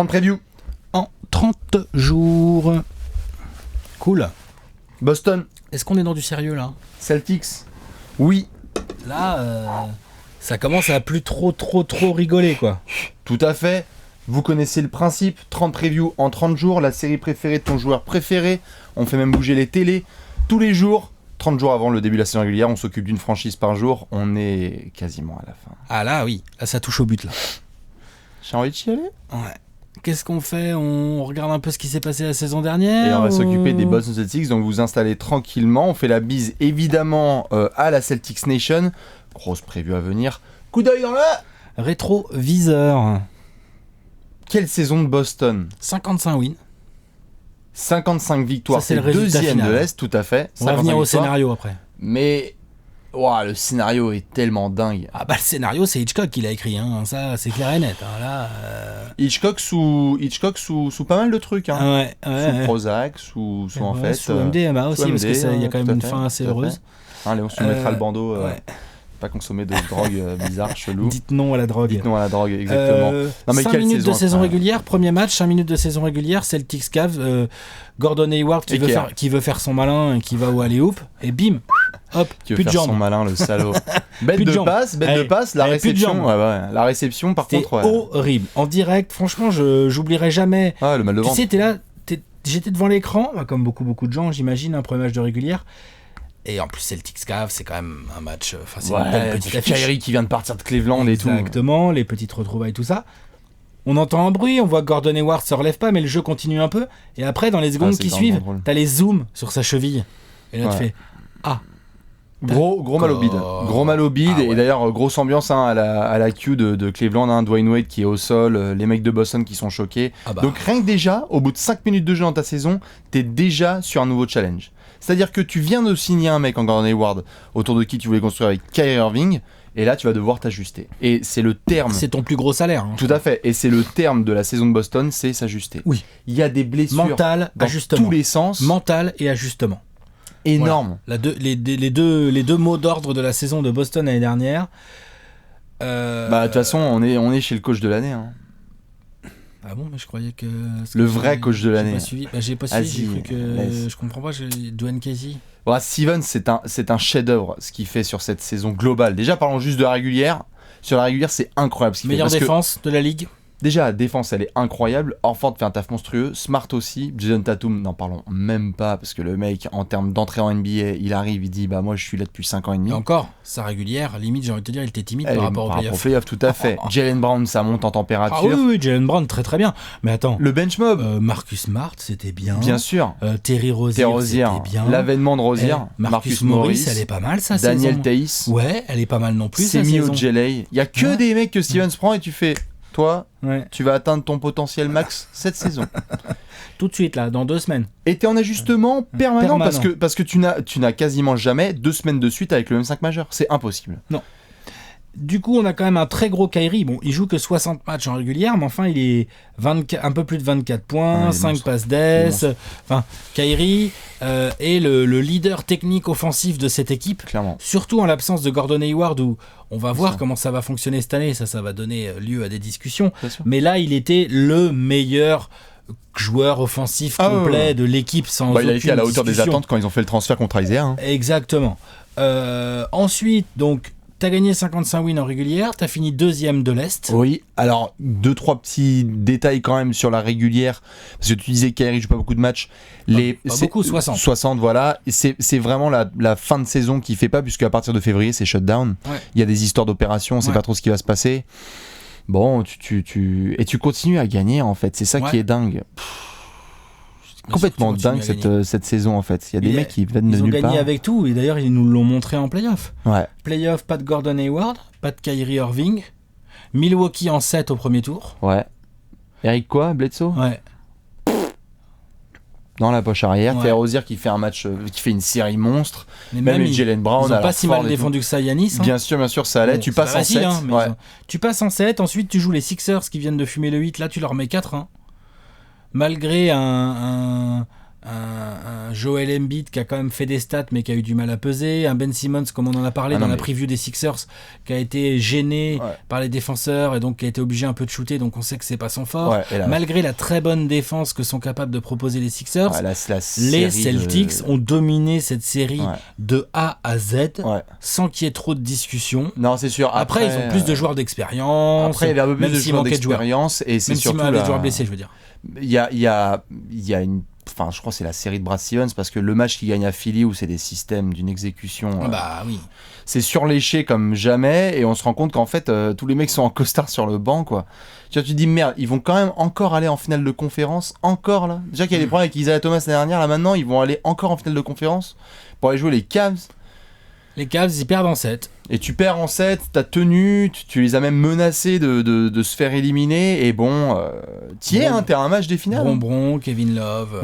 30 preview. En 30 jours. Cool. Boston. Est-ce qu'on est dans du sérieux là ? Celtics. Oui. Là, ça commence à plus trop rigoler quoi. Tout à fait. Vous connaissez le principe. 30 previews en 30 jours. La série préférée de ton joueur préféré. On fait même bouger les télés. Tous les jours. 30 jours avant le début de la saison régulière. On s'occupe d'une franchise par jour. On est quasiment à la fin. Ah là oui. Là ça touche au but là. J'ai envie de chialer. Ouais. Qu'est-ce qu'on fait ? On regarde un peu ce qui s'est passé la saison dernière et on va s'occuper des Boston Celtics, donc vous installez tranquillement. On fait la bise évidemment à la Celtics Nation. Grosse preview à venir. Coup d'œil dans le rétroviseur. Quelle saison de Boston ? 55 wins. 55 victoires, ça, c'est le résultat deuxième final. De l'Est, tout à fait. On va venir au scénario après. Mais le scénario est tellement dingue. Ah bah le scénario c'est Hitchcock qui l'a écrit, hein. Ça c'est clair et net. Hein. Là, Hitchcock sous pas mal de trucs. Hein. Ouais. Sous Prozac, sous en fait. Sous MDMA aussi, parce qu'il y a quand même une fin assez heureuse. Léon soumettra le bandeau. Pas consommer de drogue bizarre, chelou. Dites non à la drogue. Dites non à la drogue, exactement. Non, mais 5 minutes de saison régulière, premier match, 5 minutes de saison régulière, Celtics Cavs, Gordon Hayward qui veut faire son malin et qui va au alley-oop, et bim, hop, qui plus veut de faire jambes. son malin, le salaud. Bête de passe, la réception. La réception, par contre, horrible. En direct, franchement, j'oublierai jamais. Ah, le mal de ventre. Tu sais, t'es là, j'étais devant l'écran, comme beaucoup de gens, j'imagine, un premier match de régulière. Et en plus, Celtics Cavs, c'est quand même un match. C'est une belle petite affiche. Kyrie qui vient de partir de Cleveland et tout. Exactement, les petites retrouvailles, tout ça. On entend un bruit, on voit que Gordon Hayward se relève pas, mais le jeu continue un peu. Et après, dans les secondes qui suivent, t'as les zooms sur sa cheville. Et là, tu fais Gros mal au bide. Gros mal au bide. Et d'ailleurs, grosse ambiance à la Q de Cleveland. Dwayne Wade qui est au sol, les mecs de Boston qui sont choqués. Donc rien que déjà, au bout de 5 minutes de jeu dans ta saison, t'es déjà sur un nouveau challenge. C'est-à-dire que tu viens de signer un mec en Gordon Hayward autour de qui tu voulais construire avec Kyrie Irving, et là tu vas devoir t'ajuster. Et c'est le terme. C'est ton plus gros salaire. Hein, tout à fait. Et c'est le terme de la saison de Boston, c'est s'ajuster. Oui. Il y a des blessures mental, dans ajustement. tous les sens. Mental et ajustement. Énorme. Voilà. Les deux mots d'ordre de la saison de Boston l'année dernière. De toute façon, on est chez le coach de l'année. Hein. Ah bon, mais je croyais que... Le vrai coach de l'année. J'ai pas suivi, j'ai cru que... Je comprends pas, Dwayne Casey. Stevens, c'est un chef-d'œuvre ce qu'il fait sur cette saison globale. Déjà, parlons juste de la régulière. Sur la régulière, c'est incroyable ce qu'il fait. Meilleure défense de la ligue. Déjà, la défense, elle est incroyable. Horford fait un taf monstrueux. Smart aussi. Jason Tatum, n'en parlons même pas, parce que le mec, en termes d'entrée en NBA, il arrive, il dit moi je suis là depuis 5 ans et demi. Et encore, sa régulière, limite, j'ai envie de te dire, il était timide par rapport au playoff. Tout à fait. Jalen Brown, ça monte en température. Ah oui, Jalen Brown, très bien. Mais attends. Le bench mob. Marcus Smart, c'était bien. Bien sûr. Terry Rozier, c'était bien. L'avènement de Rozier. Marcus Morris, elle est pas mal, ça. Daniel Theis. Ouais, elle est pas mal non plus. Semi Ojeleye. Il y a que des mecs que Stevens prend et tu fais. Toi, ouais. Tu vas atteindre ton potentiel max cette saison. Tout de suite, là, dans 2 semaines. Et t'es en ajustement permanent. Parce que tu n'as quasiment jamais 2 semaines de suite avec le même 5 majeur. C'est impossible. Non. Du coup, on a quand même un très gros Kyrie. Bon, il joue que 60 matchs en régulière, mais enfin, il est un peu plus de 24 points, 5 passes d'ess. Enfin, Kyrie est le leader technique offensif de cette équipe. Clairement. Surtout en l'absence de Gordon Hayward, où on va voir comment ça va fonctionner cette année. Ça va donner lieu à des discussions. Mais là, il était le meilleur joueur offensif complet de l'équipe sans aucune il a été à la hauteur discussion. des attentes quand ils ont fait le transfert contre Isaiah. Hein. Exactement. Ensuite, donc, t'as gagné 55 wins en régulière, t'as fini 2e de l'Est. Oui, alors 2-3 petits détails quand même sur la régulière, parce que tu disais qu'Kyrie joue pas beaucoup de matchs. Pas beaucoup, 60. 60, voilà. C'est vraiment la fin de saison qui fait pas, puisque à partir de février, c'est shutdown. Ouais. Il y a des histoires d'opérations, on sait pas trop ce qui va se passer. Bon, et tu continues à gagner, en fait. C'est ça qui est dingue. Complètement dingue cette saison en fait. Il y a des mecs qui viennent de nulle part. Ils ont gagné avec tout et d'ailleurs ils nous l'ont montré en playoff. Ouais. Playoff, pas de Gordon Hayward, pas de Kyrie Irving. Milwaukee en 7 au premier tour. Ouais. Eric quoi, Bledsoe ? Ouais. Dans la poche arrière, Terry Rozier qui fait un match, qui fait une série monstre. Même Jalen Brown. Ils n'ont pas si mal défendu que ça, Yanis. Bien sûr, ça allait. Tu passes en 7. Tu passes en 7, ensuite tu joues les Sixers qui viennent de fumer le 8. Là, tu leur mets 4. Malgré un un Joel Embiid qui a quand même fait des stats mais qui a eu du mal à peser, un Ben Simmons comme on en a parlé la preview des Sixers qui a été gêné par les défenseurs et donc qui a été obligé un peu de shooter, donc on sait que c'est pas son fort. Malgré la très bonne défense que sont capables de proposer les Sixers, les Celtics ont dominé cette série de A à Z sans qu'il y ait trop de discussions. Non, c'est sûr. Après ils ont plus de joueurs d'expérience. Après il y avait un peu plus de joueurs d'expérience et c'est surtout même s'il y avait des joueurs blessés, je veux dire. Il y a une... Enfin, je crois que c'est la série de Brad Stevens parce que le match qui gagne à Philly où c'est des systèmes d'une exécution, c'est surléché comme jamais et on se rend compte qu'en fait tous les mecs sont en costard sur le banc quoi. Tu te dis merde, ils vont quand même encore aller en finale de conférence encore là. Déjà qu'il y a des problèmes avec Isaiah Thomas l'année dernière, là maintenant ils vont aller encore en finale de conférence pour aller jouer les Cavs. Les Cavs, ils perdent en 7. Et tu perds en 7, t'as tenu, tu les as même menacés de se faire éliminer. Et bon, t'es un match des finales. Bonbon, Kevin Love.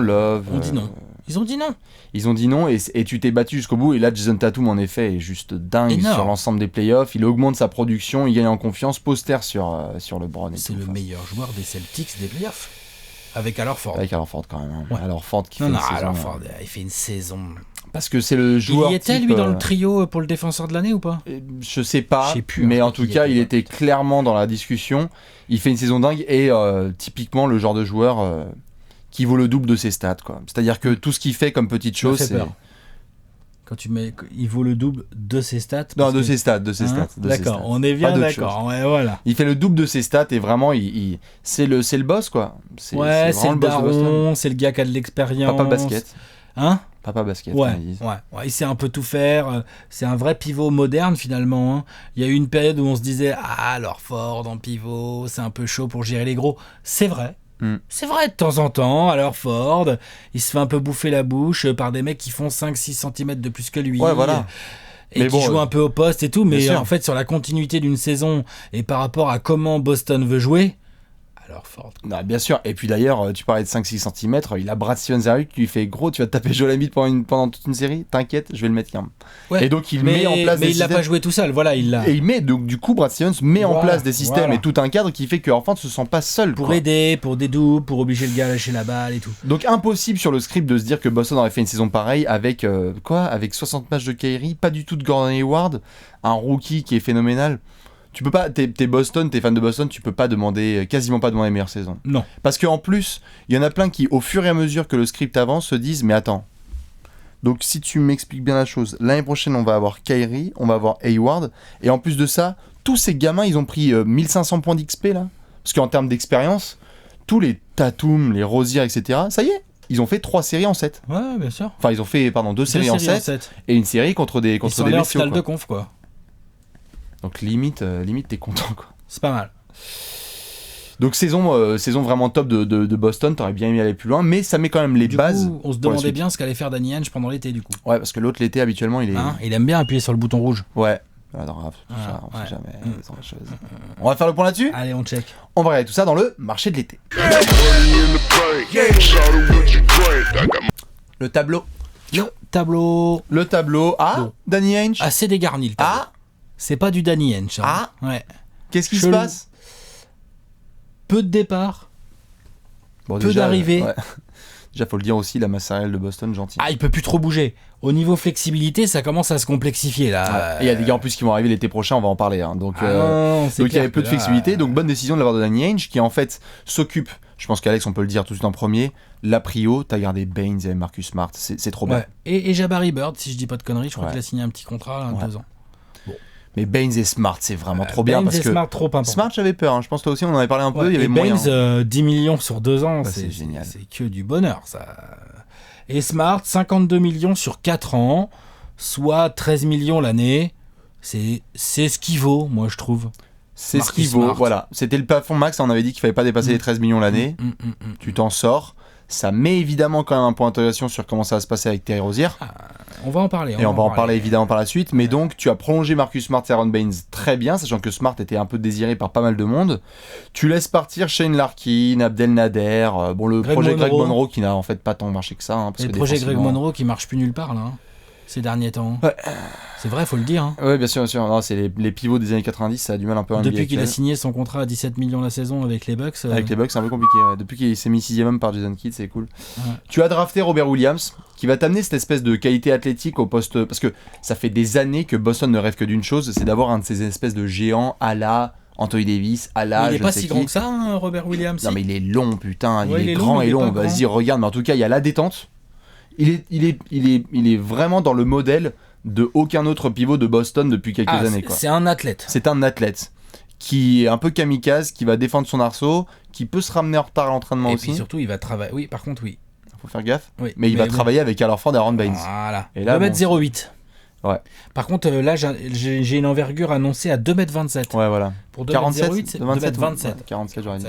Love. On dit non. Ils ont dit non. Ils ont dit non et tu t'es battu jusqu'au bout. Et là, Jason Tatum, en effet, est juste dingue sur l'ensemble des playoffs. Il augmente sa production, il gagne en confiance. Poster sur LeBron. C'est le meilleur joueur des Celtics des playoffs. Avec Al Horford. Avec Al Horford quand même. Al Horford qui fait une saison. Al Horford, il fait une saison... Parce que c'est le joueur. Il y était lui dans le trio pour le défenseur de l'année ou pas ? Je sais pas, mais en tout cas, il était clairement dans la discussion. Il fait une saison dingue et typiquement le genre de joueur qui vaut le double de ses stats, quoi. C'est-à-dire que tout ce qu'il fait comme petite chose, c'est. Quand tu mets, il vaut le double de ses stats. Non, de ses stats. D'accord, on est bien d'accord. Ouais, voilà. Il fait le double de ses stats et vraiment, c'est le boss, quoi. C'est le daron, c'est le gars qui a de l'expérience. Papa basket. Hein ? Papa basket, il sait un peu tout faire. C'est un vrai pivot moderne finalement. Hein. Il y a eu une période où on se disait alors Ford en pivot, c'est un peu chaud pour gérer les gros. C'est vrai. C'est vrai de temps en temps. Alors Ford, il se fait un peu bouffer la bouche par des mecs qui font 5-6 cm de plus que lui. Ouais, voilà. Et qui jouent un peu au poste et tout. Mais en fait, sur la continuité d'une saison et par rapport à comment Boston veut jouer, alors Ford. Non, bien sûr. Et puis d'ailleurs, tu parlais de 5-6 cm, il a Brad Stevens derrière lui qui lui fait gros, tu vas te taper Joel Embiid pendant toute une série, t'inquiète, je vais le mettre quand même. Ouais. Et donc il met en place des systèmes. Mais il l'a pas joué tout seul, voilà, il l'a. Et il met, donc du coup, Brad Stevens met en place des systèmes et tout un cadre qui fait qu'Horford ne se sent pas seul. Pour aider, pour des doubles, pour obliger le gars à lâcher la balle et tout. Donc impossible sur le script de se dire que Boston aurait fait une saison pareille avec avec 60 matchs de Kyrie, pas du tout de Gordon Hayward, un rookie qui est phénoménal. Tu peux pas, t'es fan de Boston, tu peux pas quasiment pas demander meilleure saison. Non. Parce qu'en plus, il y en a plein qui, au fur et à mesure que le script avance, se disent, mais attends. Donc si tu m'expliques bien la chose, l'année prochaine, on va avoir Kyrie, on va avoir Hayward, et en plus de ça, tous ces gamins, ils ont pris 1500 points d'XP là. Parce qu'en termes d'expérience, tous les Tatum, les Rozier, etc., ça y est, ils ont fait 3 séries en 7. Ouais, bien sûr. Enfin, ils ont fait, 2 séries en 7, et une série contre des ils sont allés en finale de conf, quoi. Donc limite t'es content quoi. C'est pas mal. Donc saison vraiment top de Boston, t'aurais bien aimé aller plus loin, mais ça met quand même les bases. Coup, on se demandait bien ce qu'allait faire Danny Ainge pendant l'été du coup. Ouais, parce que l'autre l'été habituellement il aime bien appuyer sur le bouton rouge. Ouais. Alors, on fait jamais les choses. On va faire le point là-dessus ? Allez, on check. On va regarder tout ça dans le marché de l'été. Le tableau. Le tableau. Ah, Danny Ainge. Assez dégarni le tableau. Ah. C'est pas du Danny Ainge. Hein. Ah. Ouais. Qu'est-ce qui se passe ? Peu de départs. Peu d'arrivées. Ouais. Déjà, faut le dire aussi, la masse salariale de Boston, gentil. Ah, il peut plus trop bouger. Au niveau flexibilité, ça commence à se complexifier là. Ouais. Et il y a des gars en plus qui vont arriver l'été prochain, on va en parler. Hein. Donc, il y avait peu de flexibilité. Donc, bonne décision de l'avoir de Danny Ainge qui en fait s'occupe. Je pense qu'Alex, on peut le dire tout de suite en premier. La prio, t'as gardé Baines et Marcus Smart. C'est trop bien. Et Jabari Bird, si je dis pas de conneries, je crois qu'il a signé un petit contrat là, 2 ans. Bon. Mais Baines et Smart, c'est vraiment trop bien. Parce que Smart, trop important. Smart, j'avais peur. Hein. Je pense que toi aussi, on en avait parlé un peu. Il y avait moyen. Baines, 10 millions sur 2 ans, c'est génial. C'est que du bonheur, ça. Et Smart, 52 millions sur 4 ans, soit 13 millions l'année. C'est ce qu'il vaut, moi, je trouve. C'est ce qu'il vaut, voilà. C'était le plafond max, on avait dit qu'il fallait pas dépasser les 13 millions l'année. Tu t'en sors. Ça met évidemment quand même un point d'interrogation sur comment ça va se passer avec Terry Rozier. On va en parler. On va en parler évidemment par la suite. Mais donc, tu as prolongé Marcus Smart et Aaron Baines très bien, sachant que Smart était un peu désiré par pas mal de monde. Tu laisses partir Shane Larkin, Abdel Nader, le projet Greg Monroe qui n'a en fait pas tant marché que ça. Parce et que le projet Greg Monroe qui marche plus nulle part là. ces derniers temps. Ouais. C'est vrai, faut le dire. Hein. Ouais, bien sûr, bien sûr. Non, c'est les pivots des années 90, ça a du mal un peu à Depuis qu'il a signé son contrat à 17 millions la saison avec les Bucks. Avec les Bucks, c'est un peu compliqué. Ouais. Depuis qu'il s'est mis 6ème homme par Jason Kidd, c'est cool. Ouais. Tu as drafté Robert Williams, qui va t'amener cette espèce de qualité athlétique au poste. Parce que ça fait des années que Boston ne rêve que d'une chose, c'est d'avoir un de ces espèces de géants à la Anthony Davis, à la. Il est pas si grand que ça, hein, Robert Williams. Non, mais il est long, putain. Ouais, il est grand et long. Vas-y, regarde. Mais en tout cas, il y a la détente. Il est vraiment dans le modèle de aucun autre pivot de Boston depuis quelques années. Quoi. C'est un athlète. C'est un athlète qui est un peu kamikaze, qui va défendre son arceau, qui peut se ramener en retard à l'entraînement aussi. Et puis surtout, il va travailler. Oui, par contre, oui. Faut faire gaffe. Oui, mais il va travailler avec Alorford et Aaron Baines. Voilà. Et là, 2m08. Ouais. Par contre, là, j'ai une envergure annoncée à 2m27. Ouais, voilà. Pour 2m08, c'est 2m27. 47, j'aurais dit.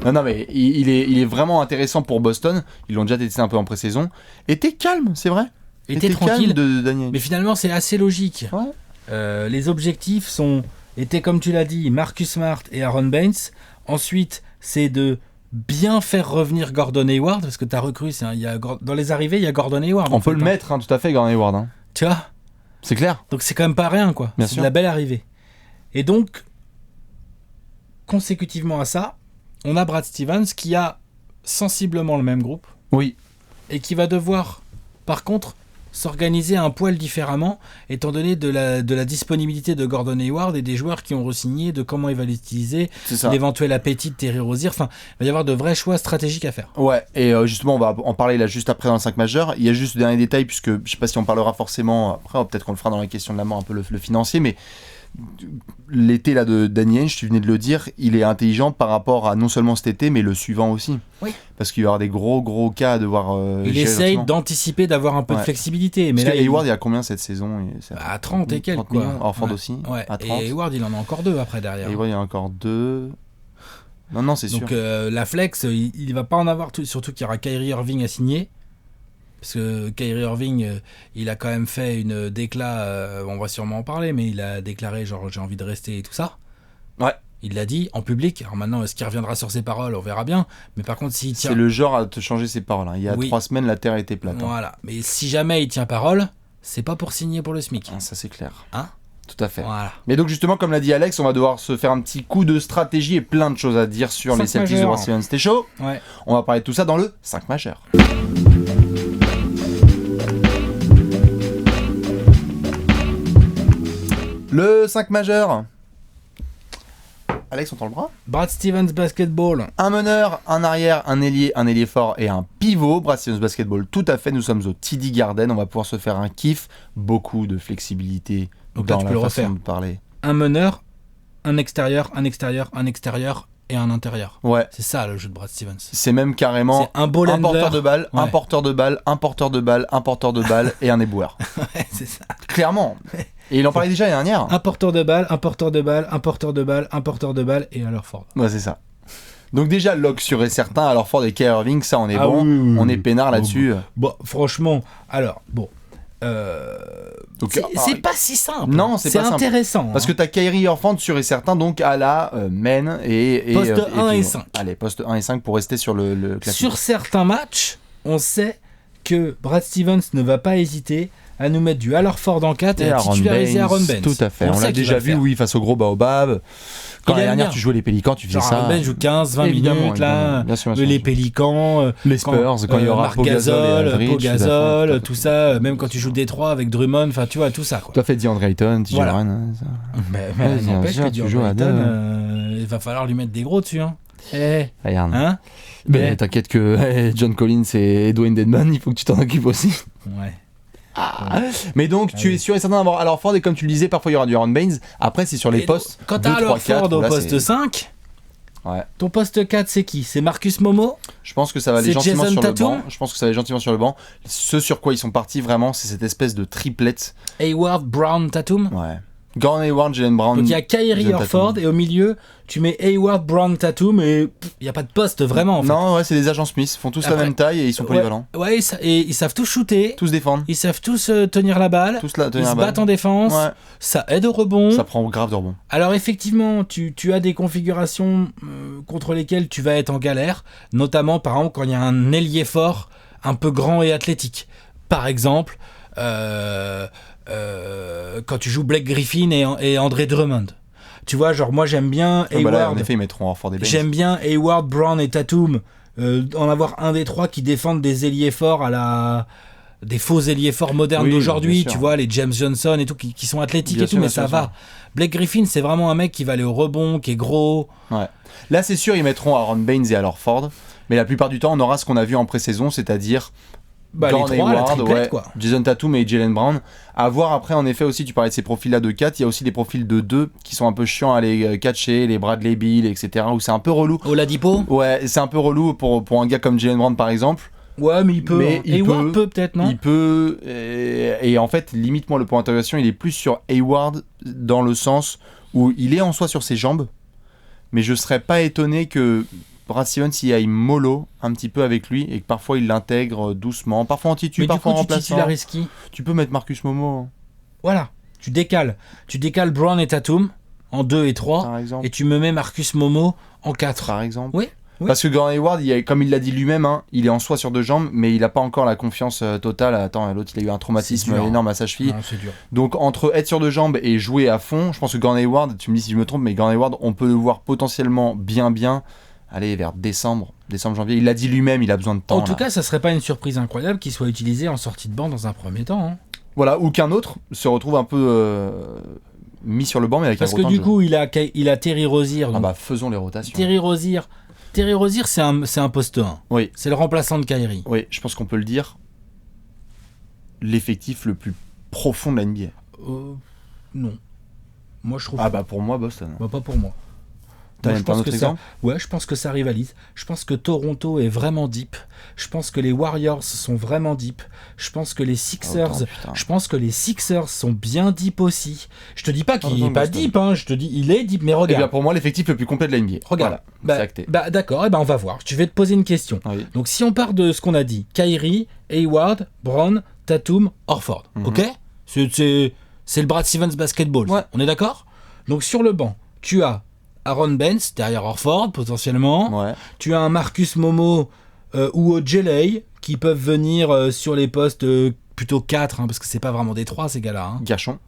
Non, mais il est vraiment intéressant pour Boston. Ils l'ont déjà testé un peu en pré-saison. Et t'es calme, c'est vrai. Et t'es tranquille. De Daniel. Mais finalement, c'est assez logique. Ouais. Les objectifs étaient, comme tu l'as dit, Marcus Smart et Aaron Baines. Ensuite, c'est de bien faire revenir Gordon Hayward, parce que t'as recru, dans les arrivées, il y a Gordon Hayward. On peut le mettre, tout à fait, Gordon Hayward. Hein. Tu vois ? C'est clair. Donc c'est quand même pas rien, quoi. C'est de la belle arrivée. Et donc, consécutivement à ça, on a Brad Stevens qui a sensiblement le même groupe. Oui. Et qui va devoir, par contre, s'organiser un poil différemment, étant donné de la disponibilité de Gordon Hayward et des joueurs qui ont re-signé, de comment il va l'utiliser, l'éventuel appétit de Terry Rozier. Enfin, il va y avoir de vrais choix stratégiques à faire. Ouais, et justement, on va en parler là juste après dans le 5 majeur. Il y a juste le dernier détail, puisque je sais pas si on parlera forcément, après peut-être qu'on le fera dans la question de la mort, un peu le financier, mais l'été là de Danny Ainge, tu venais de le dire, il est intelligent par rapport à non seulement cet été, mais le suivant aussi. Oui. Parce qu'il y aura des gros cas à devoir. Il essaye d'anticiper, d'avoir un peu de flexibilité. Mais parce là, Hayward, il y a combien cette saison? À 30 et quelques. Orford aussi. Ouais. À 30. Et Hayward, il en a encore 2 après derrière. Hayward, il y en a encore 2. Non, c'est sûr. Donc la flex, il va pas en avoir tout. Surtout qu'il y aura Kyrie Irving à signer. Parce que Kyrie Irving, il a quand même fait une déclat, on va sûrement en parler, mais il a déclaré genre j'ai envie de rester et tout ça. Ouais. Il l'a dit en public. Alors maintenant, est-ce qu'il reviendra sur ses paroles? On verra bien. Mais par contre, s'il tient... C'est le genre à te changer ses paroles. Hein. Il y a 3 semaines, la terre était plate. Voilà. Mais si jamais il tient parole, c'est pas pour signer pour le SMIC. Ah, ça c'est clair. Hein? Tout à fait. Voilà. Mais donc justement, comme l'a dit Alex, on va devoir se faire un petit coup de stratégie et plein de choses à dire sur les Celtics de Brad Stevens. C'était chaud. Ouais. On va parler de tout ça dans le 5 majeur. Le 5 majeur. Alex, on tend le bras. Brad Stevens Basketball. Un meneur, un arrière, un ailier fort et un pivot. Brad Stevens Basketball, tout à fait. Nous sommes au TD Garden. On va pouvoir se faire un kiff. Beaucoup de flexibilité. Donc dans là, tu peux la le façon refaire. de parler. Un meneur, un extérieur et un intérieur. Ouais. C'est ça le jeu de Brad Stevens. C'est même carrément c'est un ball handler. Porteur de balle, ouais. un porteur de balle, un porteur de balle, un porteur de balle et un éboueur. Ouais, c'est ça. Clairement. Et il en parlait déjà l'année dernière. Un porteur de balle, un porteur de balle, un porteur de balle, un porteur de balle et alors Ford. Ouais, c'est ça. Donc déjà, lock sûr et certain. Alors Ford et Kyrie Irving, ça on est bon. Oui. On est peinard là-dessus. Bon, franchement, alors, bon. Donc, c'est pas si simple. Non, c'est pas intéressant. Simple. Parce que t'as Kyrie Irving sûr et certain, donc à la main et poste 1 et 5. Allez, poste 1 et 5 pour rester sur le classique. Sur certains matchs, on sait que Brad Stevens ne va pas hésiter à nous mettre du Al Horford en 4 et à titulariser Aaron Baines. Tout à fait. On l'a déjà vu, oui, face au gros Baobab. Quand l'année dernière, tu jouais les Pélicans, tu faisais ça. Aaron Baines joue 15-20 minutes, là. Bien sûr, les Pélicans. Les Spurs, quand il y aura Pau Gasol, tout ça. Même quand tu joues Détroit avec Drummond, enfin, tu vois, tout ça. Tu as fait DeAndre Ayton, tu joues à Rennes. Mais n'empêche que DeAndre Ayton, il va falloir lui mettre des gros dessus. Regarde. Hein? Mais t'inquiète que John Collins et Dwayne Dedman, il faut que tu t'en occupes aussi. Ouais. Mais donc tu es sûr et certain d'avoir Al Horford et comme tu le disais parfois il y aura du Aaron Baines. Après c'est sur les postes. Quand t'as Al Horford au poste 5, ton poste 4 c'est qui? C'est Marcus Momo? Je pense que ça va aller gentiment Jason sur Tatum? le banc. Je pense que ça va aller gentiment sur le banc. Ce sur quoi ils sont partis vraiment, c'est cette espèce de triplette. Hayward, Brown, Tatum? Ouais. Gordon Hayward, Jalen Brown. Donc il y a Kyrie Horford et au milieu tu mets Hayward, Brown, Tatum et il n'y a pas de poste vraiment en fait. Non, ouais, c'est des agents Smith, ils font tous la même taille et ils sont polyvalents. Ouais, et ils savent tous shooter. Tous défendre. Ils savent tous tenir la balle. Ils se battent en défense. Ouais. Ça aide au rebond. Ça prend grave de rebond. Alors effectivement, tu as des configurations contre lesquelles tu vas être en galère, notamment par exemple quand il y a un ailier fort, un peu grand et athlétique. Par exemple, quand tu joues Blake Griffin et André Drummond. Tu vois, genre moi j'aime bien Hayward. Là, en effet, ils mettront Horford et Baines. J'aime bien Hayward, Brown et Tatum. En avoir un des trois qui défendent des ailiers forts des faux ailiers forts modernes d'aujourd'hui, tu vois, les James Johnson et tout, qui sont athlétiques bien et tout, sûr, mais ça va. Blake Griffin, c'est vraiment un mec qui va aller au rebond, qui est gros. Ouais. Là, c'est sûr, ils mettront Aaron Baines et Al Horford, mais la plupart du temps, on aura ce qu'on a vu en pré-saison, c'est-à-dire Gordon Hayward, quoi. Jason Tatum et Jaylen Brown. À voir après, en effet, aussi, tu parlais de ces profils-là de 4, il y a aussi des profils de 2 qui sont un peu chiants à les catcher, les Bradley Beal, etc., où c'est un peu relou. Oladipo ? Ouais, c'est un peu relou pour un gars comme Jaylen Brown, par exemple. Ouais, mais il peut. Hayward peut peut-être, non ? Il peut. Et en fait, limite, moi, le point d'interrogation, il est plus sur Hayward dans le sens où il est en soi sur ses jambes, mais je serais pas étonné que Brad Stevens y aille mollo un petit peu avec lui et que parfois il l'intègre doucement, parfois en titu, parfois en remplaçant. Mais du coup, tu titularises qui ? Tu peux mettre Marcus Momo. Voilà, tu décales Brown et Tatum en 2 et 3 et tu me mets Marcus Momo en 4. Par exemple. Oui. Parce que Gordon Hayward, comme il l'a dit lui-même, il est en soi sur 2 jambes, mais il n'a pas encore la confiance totale. Attends, l'autre, il a eu un traumatisme énorme à sa cheville. Non, c'est dur. Donc, entre être sur 2 jambes et jouer à fond, je pense que Gordon Hayward, tu me dis si je me trompe, mais Gordon Hayward, on peut le voir potentiellement bien, aller vers décembre, janvier. Il l'a dit lui-même, il a besoin de temps. En tout cas, ça serait pas une surprise incroyable qu'il soit utilisé en sortie de banc dans un premier temps. Hein. Voilà, ou qu'un autre se retrouve un peu mis sur le banc, mais avec un gros temps. Parce que du coup, il a Terry Rozier. Donc, faisons les rotations. Terry Rozier, c'est un poste 1. Oui. C'est le remplaçant de Kyrie. Oui, je pense qu'on peut le dire. L'effectif le plus profond de la NBA. Non. Moi, je trouve. Pour moi, Boston. Pas pour moi. T'as un autre exemple ? Ouais, je pense que ça rivalise. Je pense que Toronto est vraiment deep. Je pense que les Warriors sont vraiment deep. Je pense que les Sixers, sont bien deep aussi. Je te dis pas qu'il est pas deep, hein. Je te dis il est deep, mais regarde. Eh bien, pour moi, l'effectif le plus complet de la NBA. Regarde. Voilà, c'est acté. D'accord. On va voir. Je vais te poser une question. Oui. Donc, si on part de ce qu'on a dit, Kyrie, Hayward, Brown, Tatum, Horford, ok ? C'est le Brad Stevens basketball. Ouais. On est d'accord ? Donc, sur le banc, tu as Aaron Baines derrière Horford potentiellement. Ouais. Tu as un Marcus Momo ou Ojeley qui peuvent venir sur les postes plutôt 4 parce que c'est pas vraiment des 3 ces gars-là. Hein. Garchon.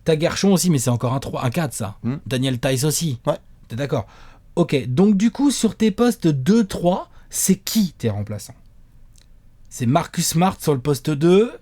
T'as Garchon aussi mais c'est encore un 4 ça. Daniel Tice aussi. Ouais. T'es d'accord ? Ok, donc du coup sur tes postes 2-3, c'est qui tes remplaçants ? C'est Marcus Smart sur le poste 2.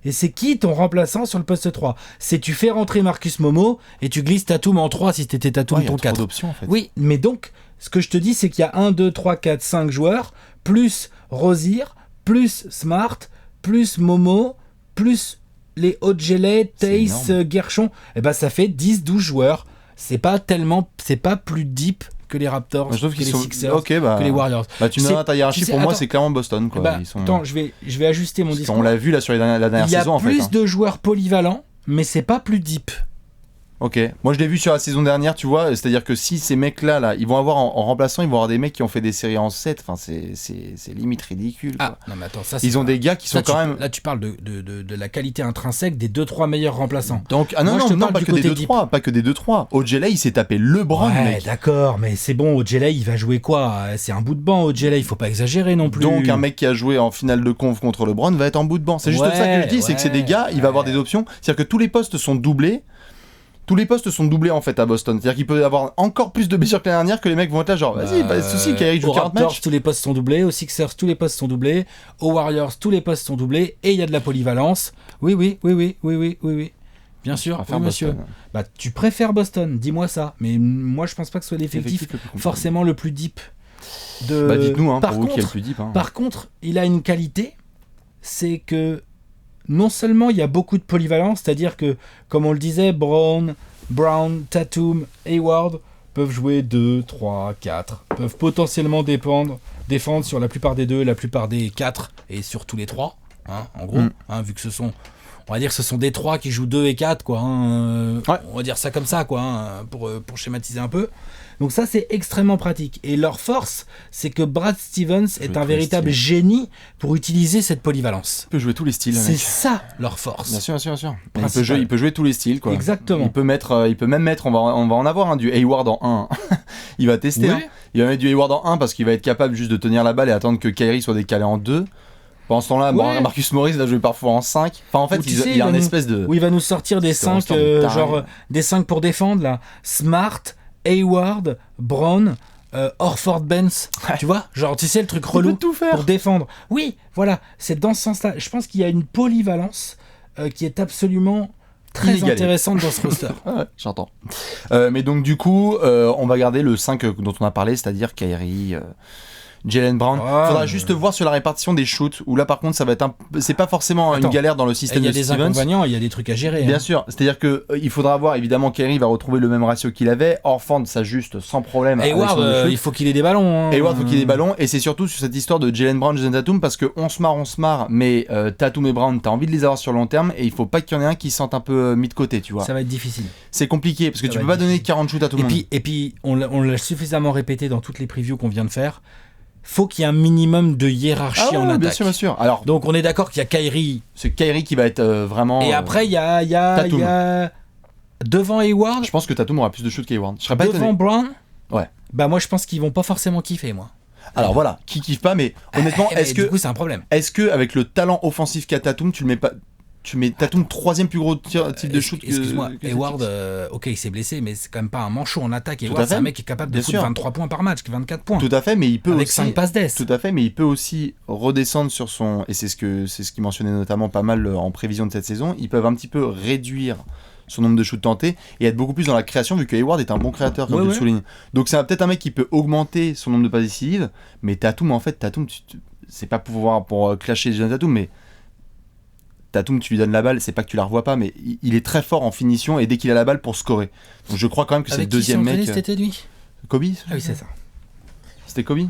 Et c'est qui ton remplaçant sur le poste 3 ? C'est tu fais rentrer Marcus Momo et tu glisses Tatum en 3 si t'étais Tatum ton 4. Il y a trop d'options en fait. Oui, mais donc, ce que je te dis, c'est qu'il y a 1, 2, 3, 4, 5 joueurs, plus Rozier, plus Smart, plus Momo, plus les Ojeley, Tace, Gershon. Et ça fait 10-12 joueurs. C'est pas plus deep que les Raptors, que les Sixers, que les Warriors. Tu me donnes ta hiérarchie, pour moi c'est clairement Boston. Quoi. Attends, je vais ajuster mon discours. On l'a vu là sur la dernière saison en fait. Il y a plus de joueurs polyvalents, mais c'est pas plus deep. Ok, moi je l'ai vu sur la saison dernière, tu vois, c'est-à-dire que si ces mecs-là, ils vont avoir en remplaçant, ils vont avoir des mecs qui ont fait des séries en 7, enfin c'est limite ridicule. Quoi. Non mais attends, ça ils ont des gars qui sont quand même... Là tu parles de la qualité intrinsèque des 2-3 meilleurs remplaçants. Donc, non, pas que des 2-3, pas que des 2-3. Ojeley, il s'est tapé LeBron, mec. D'accord, mais c'est bon, Ojeley, il va jouer quoi ? C'est un bout de banc, Ojeley, il faut pas exagérer non plus. Donc un mec qui a joué en finale de conf contre LeBron va être en bout de banc. C'est juste ça que je dis, c'est que c'est des gars, il va avoir des options. C'est-à-dire que tous les postes sont doublés. Tous les postes sont doublés en fait à Boston. C'est-à-dire qu'il peut y avoir encore plus de blessures que l'année dernière que les mecs vont être là genre vas-y, pas de soucis, Kyrie joue 40 matchs. Tous les postes sont doublés, aux Sixers tous les postes sont doublés, aux Warriors tous les postes sont doublés et il y a de la polyvalence. Oui. Bien sûr, oui, monsieur. Tu préfères Boston, dis-moi ça. Mais moi je pense pas que ce soit l'effectif forcément le plus deep. Dites-nous pour vous qui est le plus deep. Par contre, il a une qualité, c'est que non seulement il y a beaucoup de polyvalence, c'est-à-dire que, comme on le disait, Brown, Tatum, Hayward peuvent jouer 2, 3, 4, peuvent potentiellement défendre sur la plupart des 2, la plupart des 4 et sur tous les 3, en gros, vu que ce sont des 3 qui jouent 2 et 4, quoi, on va dire ça comme ça, quoi, pour schématiser un peu. Donc ça, c'est extrêmement pratique. Et leur force, c'est que Brad Stevens est un véritable génie pour utiliser cette polyvalence. Il peut jouer tous les styles. C'est ça, leur force. Bien sûr. Il peut jouer tous les styles, quoi. Exactement. Il peut même mettre, on va en avoir du Hayward en 1. Il va tester. Il va mettre du Hayward en 1 parce qu'il va être capable juste de tenir la balle et attendre que Kyrie soit décalé en 2. Pendant ce temps-là, Marcus Morris va jouer parfois en 5. Enfin, en fait, il y a une espèce de... Où il va nous sortir des 5, des 5 pour défendre, là. Smart, Hayward, Brown, Horford, Benz. Tu vois, genre, tu sais, le truc relou pour défendre. Oui, voilà, c'est dans ce sens-là. Je pense qu'il y a une polyvalence qui est absolument très intéressante dans ce roster. Ouais, j'entends. Mais donc, du coup, on va garder le 5 dont on a parlé, c'est-à-dire Kyrie... Jaylen Brown. Faudra juste voir sur la répartition des shoots, où là par contre ça va être c'est pas forcément une galère dans le système de Stevens. Il y a des inconvénients, il y a des trucs à gérer. Bien sûr, c'est-à-dire que il faudra voir, évidemment, Kyrie va retrouver le même ratio qu'il avait, Horford s'ajuste sans problème. Hayward, il faut qu'il ait des ballons. Hayward, il faut qu'il ait des ballons, et c'est surtout sur cette histoire de Jaylen Brown, Jason Tatum, parce que on se marre, mais Tatum et Brown, t'as envie de les avoir sur le long terme, et il faut pas qu'il y en ait un qui se sente un peu mis de côté, tu vois. Ça va être difficile. C'est compliqué, parce que tu peux pas donner 40 shoots à tout le monde. Et puis, on l'a suffisamment répété dans toutes les previews qu'on vient de faire. Faut qu'il y ait un minimum de hiérarchie en attaque. Bien sûr. Alors, donc on est d'accord qu'il y a Kyrie. C'est Kyrie qui va être vraiment. Et après il y a devant Hayward. Je pense que Tatum aura plus de shoots qu'Hayward. Je serais pas devant étonné. Brown. Ouais. Bah moi je pense qu'ils vont pas forcément kiffer moi. Alors voilà, qui kiffe pas, mais honnêtement, du coup c'est un problème. Est-ce que avec le talent offensif qu'a Tatum, tu mets Tatum troisième plus gros type de shoot. Excuse-moi, Hayward, ok, il s'est blessé, mais c'est quand même pas un manchot en attaque. Hayward, c'est un mec qui est capable de foutre 23 points par match, 24 points. Tout à fait, mais il peut avec aussi 5 passes d'ess. Tout à fait, mais il peut aussi redescendre sur son, et c'est ce qu'il mentionnait notamment pas mal en prévision de cette saison. Ils peuvent un petit peu réduire son nombre de shoots tentés et être beaucoup plus dans la création, vu que Hayward est un bon créateur, comme tu le soulignes. Donc c'est peut-être un mec qui peut augmenter son nombre de passes décisives, mais Tatum, c'est pas pour clasher Jason Tatum, mais Tatum, tu lui donnes la balle, c'est pas que tu la revois pas, mais il est très fort en finition et dès qu'il a la balle pour scorer. Donc je crois quand même que c'est le deuxième mec. C'était lui Kobe. Ah oui, c'est ça. C'était Kobe.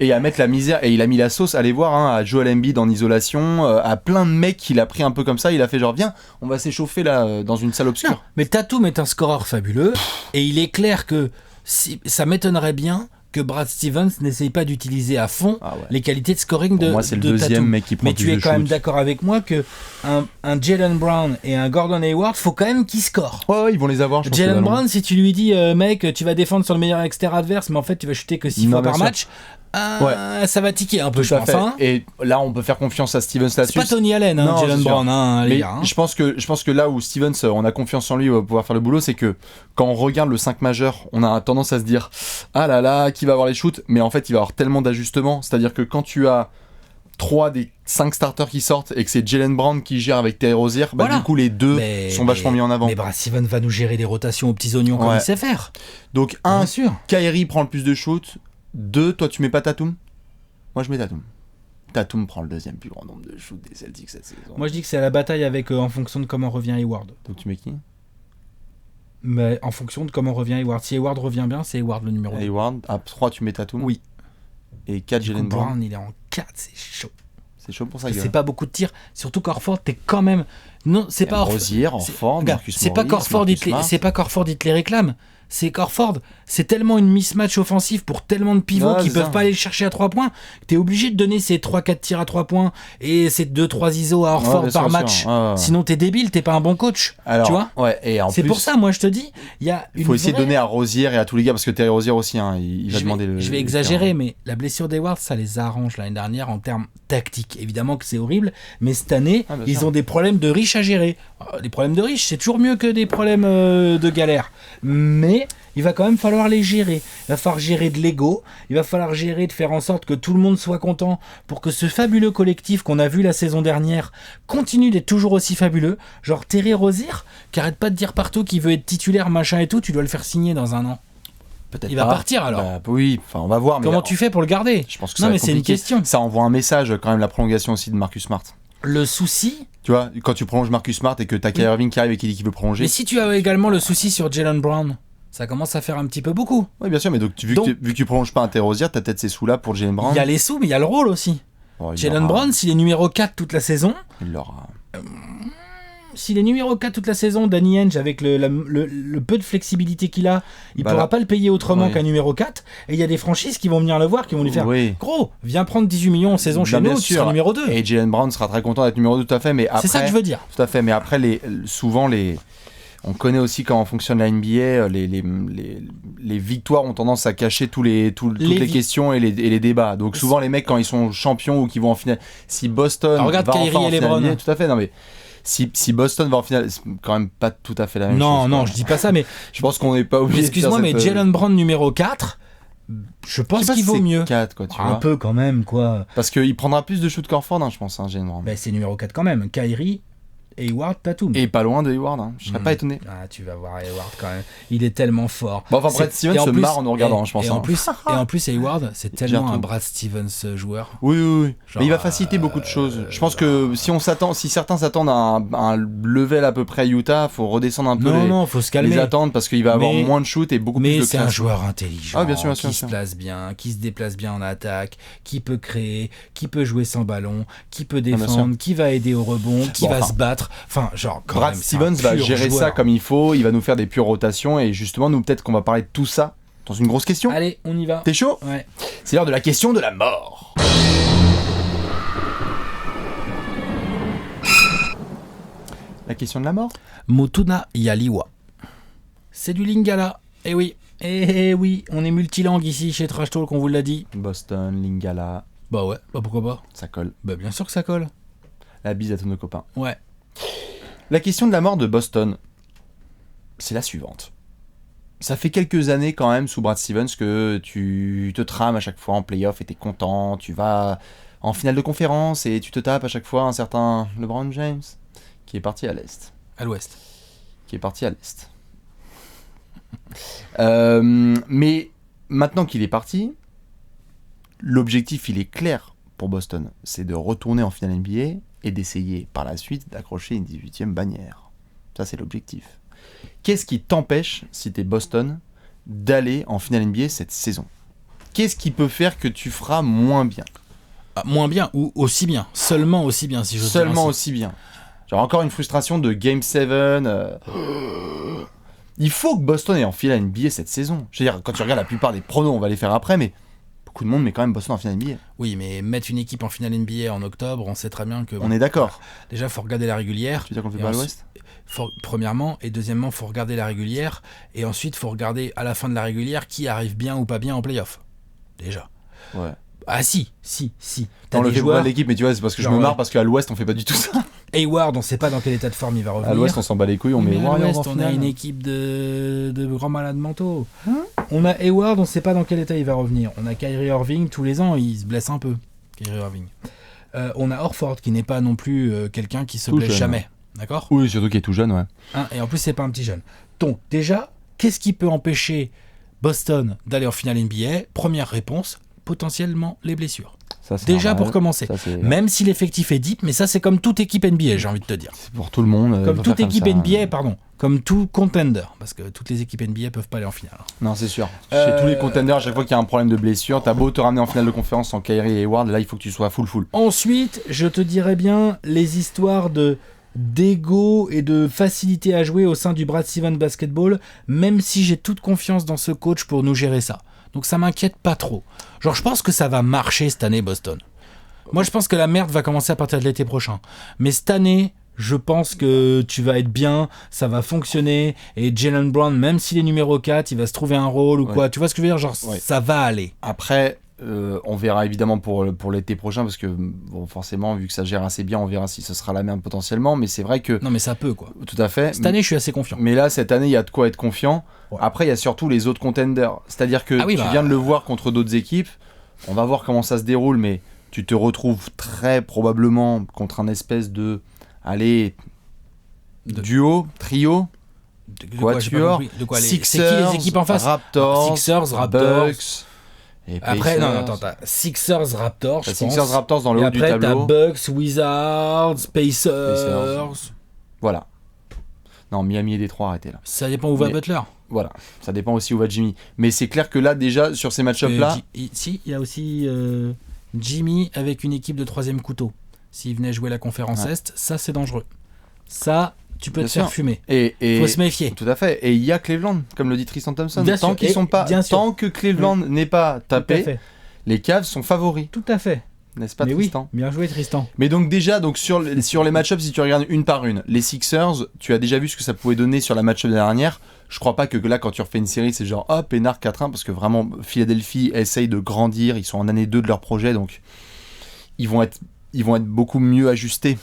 Et à mettre la misère, et il a mis la sauce, allez voir, à Joel Embiid en isolation, à plein de mecs qu'il a pris un peu comme ça, il a fait genre, viens, on va s'échauffer là, dans une salle obscure. Non, mais Tatum est un scoreur fabuleux, et il est clair que ça m'étonnerait bien que Brad Stevens n'essaye pas d'utiliser à fond les qualités de scoring de Tatum. Moi, c'est le deuxième mec qui prend mais tu es quand même d'accord avec moi que un Jaylen Brown et un Gordon Hayward, faut quand même qu'ils scorent. Ouais, ils vont les avoir. Jaylen Brown, si tu lui dis, mec, tu vas défendre sur le meilleur extérieur adverse, mais en fait, tu vas chuter que 6 fois par match. Ça va tiquer un peu, je pense. Hein. Et là, on peut faire confiance à Stevens là-dessus. C'est pas Tony Allen, Jaylen Brown, les gars. Je pense que là où Stevens, on a confiance en lui, va pouvoir faire le boulot, c'est que quand on regarde le 5 majeur, on a tendance à se dire, ah là là, qui va avoir les shoots, mais en fait, il va y avoir tellement d'ajustements. C'est-à-dire que quand tu as 3 des 5 starters qui sortent et que c'est Jaylen Brown qui gère avec Terry Rozier, du coup, les deux sont vachement mis en avant. Mais Brad Stevens va nous gérer des rotations aux petits oignons comme il sait faire. Donc, Kyrie prend le plus de shoots. 2, toi, tu mets pas Tatum? Moi, je mets Tatum. Tatum prend le deuxième plus grand nombre de shoots des Celtics cette saison. Moi, je dis que c'est à la bataille avec en fonction de comment revient Hayward. Donc, tu mets qui? Mais en fonction de comment revient Hayward. Si Hayward revient bien, c'est Hayward le numéro 2. Hayward, à 3, tu mets Tatum? Oui. Et 4, Jaylen Brown? Brown, il est en 4, c'est chaud. C'est chaud pour ça, gueule. C'est pas beaucoup de tirs. Surtout qu'Horford, t'es quand même... Non, c'est pas Rozier, Horford, Marcus c'est pas qu'Horford, il te les réclame. C'est qu'Horford, c'est tellement une mismatch offensive pour tellement de pivots qui peuvent pas aller le chercher à 3 points. T'es obligé de donner ces 4 tirs à 3 points et ces 2-3 ISO à Horford par match. Sinon, t'es débile, t'es pas un bon coach. Alors, tu vois c'est pour ça, moi, je te dis, il faut essayer de donner à Rozier et à tous les gars, parce que Terry Rozier aussi, il va demander le. Je vais exagérer, mais la blessure d'Hayward, ça les arrange l'année dernière en termes tactiques. Évidemment que c'est horrible, mais cette année, ils ont des problèmes de riches à gérer. Les problèmes de riches, c'est toujours mieux que des problèmes de galère. Mais il va quand même falloir les gérer. Il va falloir gérer de l'ego. Il va falloir gérer de faire en sorte que tout le monde soit content pour que ce fabuleux collectif qu'on a vu la saison dernière continue d'être toujours aussi fabuleux. Genre Terry Rozier, qui arrête pas de dire partout qu'il veut être titulaire, machin et tout, tu dois le faire signer dans 1 an. Peut-être il va partir alors. Oui, on va voir. Comment tu fais pour le garder? Je pense que non, mais c'est une question. Ça envoie un message quand même, la prolongation aussi de Marcus Smart. Le souci, tu vois, quand tu prolonges Marcus Smart et que t'as Kyrie Irving qui arrive et qui dit qu'il veut prolonger. Mais si tu as également le souci sur Jaylen Brown, ça commence à faire un petit peu beaucoup. Oui, bien sûr, mais donc, vu que tu prolonges pas un Terry Rozier, t'as peut-être ces sous-là pour Jaylen Brown. Il y a les sous, mais il y a le rôle aussi. Jaylen Brown, s'il est numéro 4 toute la saison. Il l'aura. S'il est numéro 4 toute la saison, Danny Ainge, avec le peu de flexibilité qu'il a, il pourra pas le payer autrement qu'un numéro 4. Et il y a des franchises qui vont venir le voir, qui vont lui faire gros, viens prendre 18 millions en saison chez nous, tu seras numéro 2. Et Jaylen Brown sera très content d'être numéro 2, tout à fait. Mais après, c'est ça que je veux dire. Tout à fait, mais après, souvent, On connaît aussi comment fonctionne la NBA. Les victoires ont tendance à cacher toutes les questions et les débats. Donc souvent les mecs quand ils sont champions ou qu'ils vont en finale, si Boston va regarde enfin Kyrie en et finale LeBron. NBA, tout à fait. Non mais si Boston va en finale, c'est quand même pas tout à fait la même chose. Non, je dis pas ça, mais je pense qu'on n'est pas obligé. Excuse-moi, mais Jaylen Brown numéro 4, je pense qu'il vaut mieux. 4, quoi, tu un vois. peu quand même, quoi. Parce qu'il prendra plus de shoot qu'Horford, je pense, Jaylen Brown. Ben, c'est numéro 4 quand même. Kyrie, Hayward, Tatum. Et pas loin de Hayward, je serais pas étonné. Ah, tu vas voir Hayward quand même. Il est tellement fort. Bon, enfin, Brad Stevens se marre en nous regardant, je pense. Et en plus, Hayward, c'est tellement un Brad Stevens joueur. Oui. Genre, mais il va faciliter beaucoup de choses. Je pense que si certains s'attendent à un level à peu près Utah, faut redescendre un peu faut se calmer. Les attentes parce qu'il va avoir moins de shoot et beaucoup plus de classe. Mais c'est un joueur intelligent, bien sûr, qui se place bien, qui se déplace bien en attaque, qui peut créer, qui peut jouer sans ballon, qui peut défendre, qui va aider au rebond, qui va se battre. Enfin, genre, Brad Stevens va gérer ça comme il faut, il va nous faire des pures rotations et justement nous peut-être qu'on va parler de tout ça dans une grosse question. Allez, on y va. T'es chaud ? Ouais. C'est l'heure de la question de la mort. La question de la mort ? Motuna Yaliwa. C'est du Lingala. Eh oui, on est multilangue ici chez Trash Talk, on vous l'a dit. Boston, Lingala. Bah ouais, pourquoi pas ? Ça colle. Bah bien sûr que ça colle. La bise à tous nos copains. Ouais. La question de la mort de Boston, c'est la suivante. Ça fait quelques années quand même sous Brad Stevens que tu te trames à chaque fois en playoff et t'es content, tu vas en finale de conférence et tu te tapes à chaque fois un certain LeBron James qui est parti à l'Est. À l'Ouest. Qui est parti à l'Est. Mais maintenant qu'il est parti, l'objectif il est clair pour Boston, c'est de retourner en finale NBA et d'essayer par la suite d'accrocher une 18e bannière. Ça, c'est l'objectif. Qu'est-ce qui t'empêche, si t'es Boston, d'aller en finale NBA cette saison ? Qu'est-ce qui peut faire que tu feras moins bien ? Moins bien ou aussi bien ? Seulement aussi bien, si je veux dire. Seulement aussi bien. Genre encore une frustration de Game 7. Il faut que Boston ait en finale NBA cette saison. Je veux dire, quand tu regardes la plupart des pronos, on va les faire après, mais beaucoup de monde met quand même Boston en finale NBA. Oui, mais mettre une équipe en finale NBA en octobre, on sait très bien que... On est d'accord. Déjà, il faut regarder la régulière. Tu veux dire qu'on le fait pas à l'Ouest ? Premièrement, et deuxièmement, il faut regarder la régulière, et ensuite, il faut regarder à la fin de la régulière qui arrive bien ou pas bien en play-off. Déjà. Ouais. Ah si. On le fait pas l'équipe, mais tu vois, c'est parce que je me marre parce qu'à l'Ouest, on fait pas du tout ça. Hayward, on sait pas dans quel état de forme il va revenir. À l'Ouest, on s'en bat les couilles, on met Warriors en finale. On a une équipe de grands malades mentaux. On a Hayward, on sait pas dans quel état il va revenir. On a Kyrie Irving, tous les ans, il se blesse un peu. Kyrie Irving. On a Horford, qui n'est pas non plus quelqu'un qui se blesse jamais. D'accord ? Oui, surtout qui est tout jeune, ouais. Et en plus, c'est pas un petit jeune. Donc, déjà, qu'est-ce qui peut empêcher Boston d'aller en finale NBA ? Première réponse, potentiellement les blessures. Ça, déjà pour commencer. Ça, même si l'effectif est deep, mais ça c'est comme toute équipe NBA, j'ai envie de te dire. C'est pour tout le monde. Comme toute équipe NBA, comme tout contender, parce que toutes les équipes NBA peuvent pas aller en finale. Non, c'est sûr. Chez tous les contenders, à chaque fois qu'il y a un problème de blessure, t'as beau te ramener en finale de conférence sans Kyrie et Hayward, là il faut que tu sois full. Ensuite, je te dirais bien les histoires d'ego et de facilité à jouer au sein du Brad Stevens Basketball, même si j'ai toute confiance dans ce coach pour nous gérer ça. Donc ça m'inquiète pas trop. Genre je pense que ça va marcher cette année Boston. Moi je pense que la merde va commencer à partir de l'été prochain. Mais cette année, je pense que tu vas être bien, ça va fonctionner, et Jaylen Brown, même s'il est numéro 4, il va se trouver un rôle ou quoi. Tu vois ce que je veux dire ? Genre ça va aller. Après, on verra évidemment pour l'été prochain, parce que bon, forcément, vu que ça gère assez bien, on verra si ce sera la merde potentiellement, mais c'est vrai que... Non mais ça peut quoi. Tout à fait. Cette année, je suis assez confiant. Mais là, cette année, il y a de quoi être confiant. Ouais. Après, il y a surtout les autres contenders. C'est-à-dire que tu viens de le voir contre d'autres équipes, on va voir comment ça se déroule, mais tu te retrouves très probablement contre un espèce de... duo, trio, quatuor, Sixers, c'est qui les équipes en face ? Raptors, Bucks... Et après, attends, t'as Sixers, Raptors, je pense. Sixers, Raptors dans le haut du tableau. Et après, t'as Bucks, Wizards, Pacers. Voilà. Non, Miami et Détroit, arrêtez là. Ça dépend où va Butler. Voilà, ça dépend aussi où va Jimmy. Mais c'est clair que là, déjà, sur ces match-ups-là... Si, il y a aussi Jimmy avec une équipe de 3e couteau. S'il venait jouer la conférence Est, ça, c'est dangereux. Ça... Tu peux te faire fumer. Faut se méfier. Tout à fait. Et il y a Cleveland, comme le dit Tristan Thompson. Tant que Cleveland n'est pas tapé, les Cavs sont favoris. Tout à fait. N'est-ce pas, mais Tristan? Oui, bien joué, Tristan. Mais donc déjà, sur les match-ups, si tu regardes une par une, les Sixers, tu as déjà vu ce que ça pouvait donner sur la match-up de la dernière. Je crois pas que là, quand tu refais une série, c'est genre, hop, peinard 4-1, parce que vraiment, Philadelphie essaye de grandir, ils sont en année 2 de leur projet, donc ils vont être beaucoup mieux ajustés.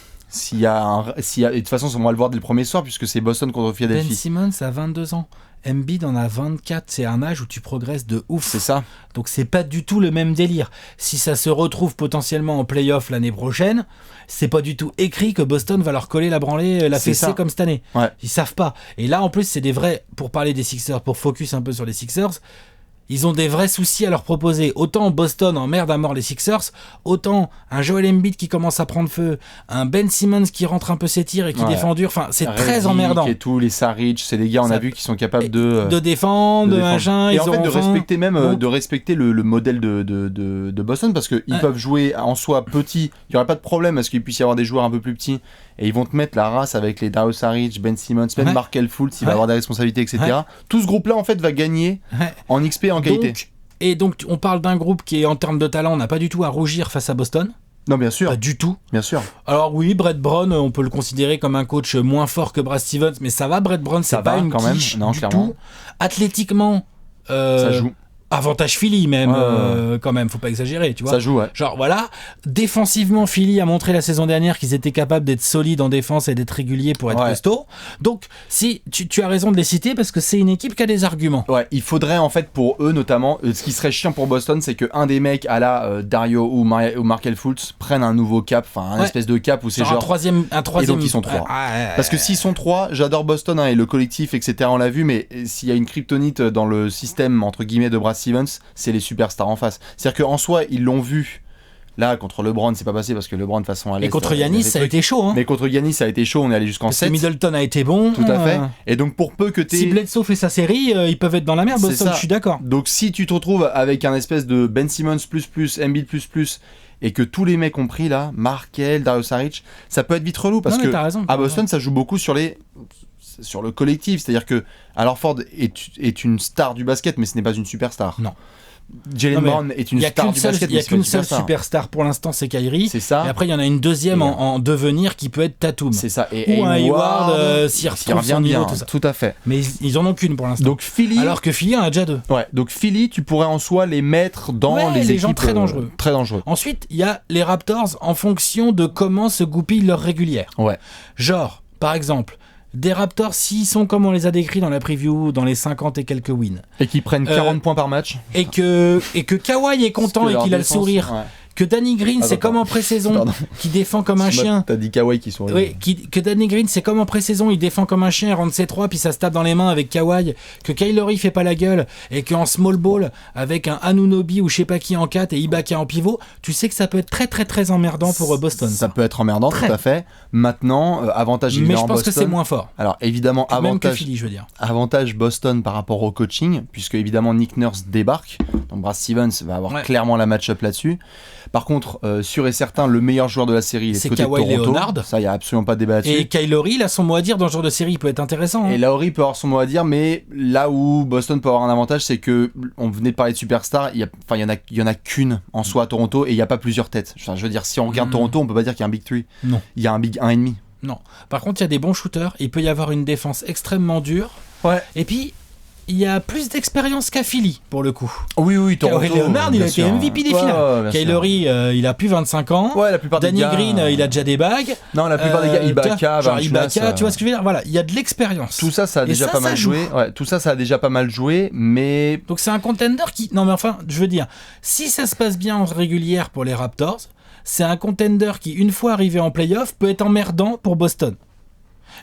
Et de toute façon, on va le voir dès le premier soir, puisque c'est Boston contre Philadelphie. Ben Simmons a 22 ans. Embiid en a 24, c'est un âge où tu progresses de ouf. C'est ça. Donc c'est pas du tout le même délire. Si ça se retrouve potentiellement en play-off l'année prochaine, c'est pas du tout écrit que Boston va leur coller la branlée, la fessée comme cette année. Ouais. Ils savent pas. Et là en plus c'est des vrais, pour parler des Sixers, pour focus un peu sur les Sixers, ils ont des vrais soucis à leur proposer. Autant Boston emmerde à mort les Sixers, autant un Joel Embiid qui commence à prendre feu, un Ben Simmons qui rentre un peu ses tirs et qui défend dur. Enfin, c'est très emmerdant. Et tous les Saric, c'est des gars, on a vu, qui sont capables de défendre, de machin. Et en fait, de respecter le modèle de Boston, parce qu'ils peuvent jouer en soi petit. Il n'y aurait pas de problème à ce qu'il puisse y avoir des joueurs un peu plus petits. Et ils vont te mettre la race avec les Dario Saric, Ben Simmons, même Markel Fultz, il va avoir des responsabilités, etc. Tout ce groupe-là, en fait, va gagner en XP et en qualité. Donc, on parle d'un groupe qui, en termes de talent, n'a pas du tout à rougir face à Boston. Non, bien sûr. Pas du tout. Bien sûr. Alors oui, Brett Brown, on peut le considérer comme un coach moins fort que Brad Stevens, mais ça va, Brett Brown, c'est pas une quiche du tout. Athlétiquement, ça joue. Avantage Philly même, quand même, faut pas exagérer, tu vois. Ça joue, ouais. Genre voilà, défensivement, Philly a montré la saison dernière qu'ils étaient capables d'être solides en défense et d'être réguliers pour être costauds. Donc, si tu as raison de les citer parce que c'est une équipe qui a des arguments. Ouais, il faudrait en fait pour eux notamment, ce qui serait chiant pour Boston, c'est qu'un des mecs à la Dario ou Markel Fultz prenne un nouveau cap, enfin un espèce de cap où c'est genre un troisième. Et donc ils sont 3. Parce que s'ils sont 3, j'adore Boston et le collectif, etc. On l'a vu, mais s'il y a une kryptonite dans le système entre guillemets de Brad Stevens, c'est les superstars en face. C'est-à-dire qu'en soi, ils l'ont vu. Là, contre LeBron, c'est pas passé parce que LeBron, de toute façon, à l'Est. Et contre Giannis, ça a été chaud. Hein. Mais contre Giannis, ça a été chaud. On est allé jusqu'en 7. Middleton a été bon. Tout à fait. Et donc, pour peu que si Bledsoe fait sa série, ils peuvent être dans la merde, Boston, je suis d'accord. Donc, si tu te retrouves avec un espèce de Ben Simmons Embiid et que tous les mecs ont pris là, Markel, Dario Saric, ça peut être vite relou parce que à Boston, ça joue beaucoup sur le collectif. C'est-à-dire que Al Horford est une star du basket, mais ce n'est pas une superstar. Non. Jaylen Brown est une star du basket. Il n'y a qu'une seule superstar pour l'instant, c'est Kyrie. C'est ça. Et après, il y en a une deuxième en devenir qui peut être Tatum. C'est ça. Ou un Hayward, s'il revient bien, tout ça. Tout à fait. Mais ils en ont qu'une pour l'instant. Donc Philly. Alors que Philly en a déjà 2. Ouais. Donc Philly, tu pourrais en soi les mettre dans les équipes gens très dangereux. Très dangereux. Ensuite, il y a les Raptors en fonction de comment se goupille leur régulière. Ouais. Genre, par exemple. Des Raptors, s'ils sont comme on les a décrits dans la preview, dans les 50 et quelques wins. Et qui prennent 40 points par match. Et que Kawhi est content et qu'il a le sourire. Ouais. Que Danny Green, c'est comme en pré-saison, qui défend comme un chien. T'as dit Kawhi qui sourit. Oui, que Danny Green, c'est comme en pré-saison, il défend comme un chien, il rentre ses 3, puis ça se tape dans les mains avec Kawhi. Que Kyle Lowry fait pas la gueule, et qu'en small ball, avec un Anunoby ou je sais pas qui en 4 et Ibaka en pivot, tu sais que ça peut être très très très emmerdant pour Boston. Ça peut être emmerdant, tout à fait. Maintenant, avantage évidemment Boston. Mais je pense que c'est moins fort. Alors évidemment, même que Philly, je veux dire. Avantage Boston par rapport au coaching, puisque évidemment Nick Nurse débarque. Donc Brad Stevens va avoir clairement la match-up là-dessus. Par contre, sûr et certain, le meilleur joueur de la série est côté Kawhi de Toronto. Leonard. Ça, il n'y a absolument pas de débat là-dessus. Et Kyle Lowry, il a son mot à dire dans ce genre de série, il peut être intéressant. Hein. Et Lowry peut avoir son mot à dire, mais là où Boston peut avoir un avantage, c'est que on venait de parler de superstar, il y en a qu'une en soi à Toronto et il n'y a pas plusieurs têtes. Enfin, je veux dire, si on regarde Toronto, on peut pas dire qu'il y a un Big 3. Non. Il y a un Big 1,5. Non. Par contre, il y a des bons shooters, il peut y avoir une défense extrêmement dure. Ouais. Et puis, il y a plus d'expérience qu'à Philly, pour le coup. Oui, Toronto. Kawhi Leonard, il a été MVP des finales. Kyle Lowry, il a plus 25 ans. Ouais, la plupart Danny des gars. Green, il a déjà des bagues. Non, la plupart des gars, Ibaka, tu vois ce que je veux dire. Voilà, il y a de l'expérience. Tout ça, ça a déjà pas mal joué. Ouais, tout ça, ça a déjà pas mal joué, mais. Donc c'est un contender qui. Non, mais enfin, je veux dire, si ça se passe bien en régulière pour les Raptors, c'est un contender qui, une fois arrivé en playoff, peut être emmerdant pour Boston.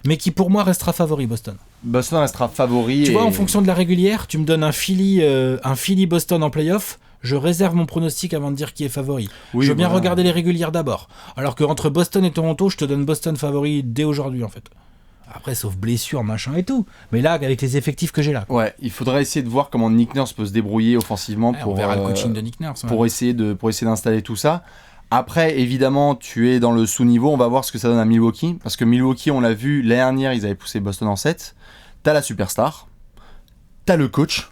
Mais qui pour moi restera favori, Boston. Boston restera favori. Tu vois, en fonction de la régulière, tu me donnes un Philly Boston en playoff, je réserve mon pronostic avant de dire qui est favori. Je veux bien regarder les régulières d'abord. Alors qu'entre Boston et Toronto, je te donne Boston favori dès aujourd'hui en fait. Après, sauf blessure, machin et tout. Mais là, avec les effectifs que j'ai là. Ouais, il faudrait essayer de voir comment Nick Nurse peut se débrouiller offensivement on verra le coaching de Nick Nurse. Pour essayer d'installer tout ça. Après, évidemment, tu es dans le sous-niveau. On va voir ce que ça donne à Milwaukee. Parce que Milwaukee, on l'a vu, l'année dernière, ils avaient poussé Boston en 7. T'as la superstar. T'as le coach.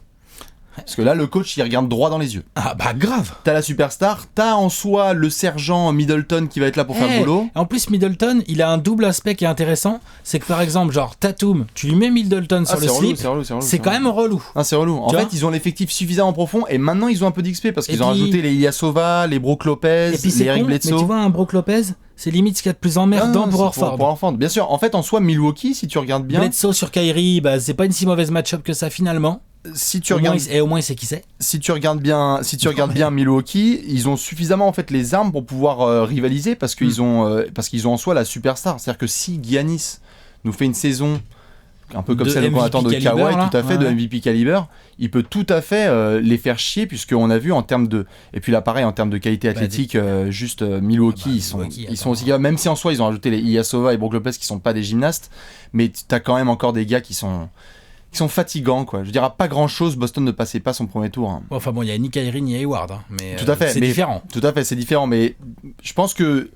Parce que là, le coach, il regarde droit dans les yeux. Ah bah grave. T'as la superstar, t'as en soi le sergent Middleton qui va être là pour faire le boulot. En plus, Middleton, il a un double aspect qui est intéressant. C'est que par exemple, genre Tatum, tu lui mets Middleton sur le slip, c'est quand même relou. Ah, c'est relou. En fait, ils ont l'effectif suffisamment profond et maintenant ils ont un peu d'XP parce qu'ils ont rajouté les Ilyasova, les Brook Lopez, les Eric Bledsoe. Mais tu vois, un Brook Lopez, c'est limite ce qu'il y a de plus emmerdant pour Horford. Pour Horford, bien sûr. En fait, en soi, Milwaukee, si tu regardes bien. Bledsoe sur Kyrie, bah, c'est pas une si mauvaise match-up que ça finalement. Si tu regardes, et au moins il sait qui c'est. Si tu regardes bien Milwaukee, ils ont suffisamment en fait les armes pour pouvoir rivaliser parce qu'ils ont en soi la superstar. C'est-à-dire que si Giannis nous fait une saison un peu comme celle qu'on attend de Kawhi, tout à fait, de MVP caliber, il peut tout à fait les faire chier puisqu'on a vu en termes de et puis là pareil en termes de qualité athlétique, Milwaukee ils sont aussi, même si en soi ils ont rajouté les Ilyasova et Brook Lopez qui sont pas des gymnastes, mais t'as quand même encore des gars qui sont fatigants, quoi. Je dirais pas grand chose, Boston ne passait pas son premier tour. Enfin bon, il y a ni Kyrie ni Hayward, hein, mais tout à fait, c'est différent. Tout à fait, c'est différent, mais je pense que,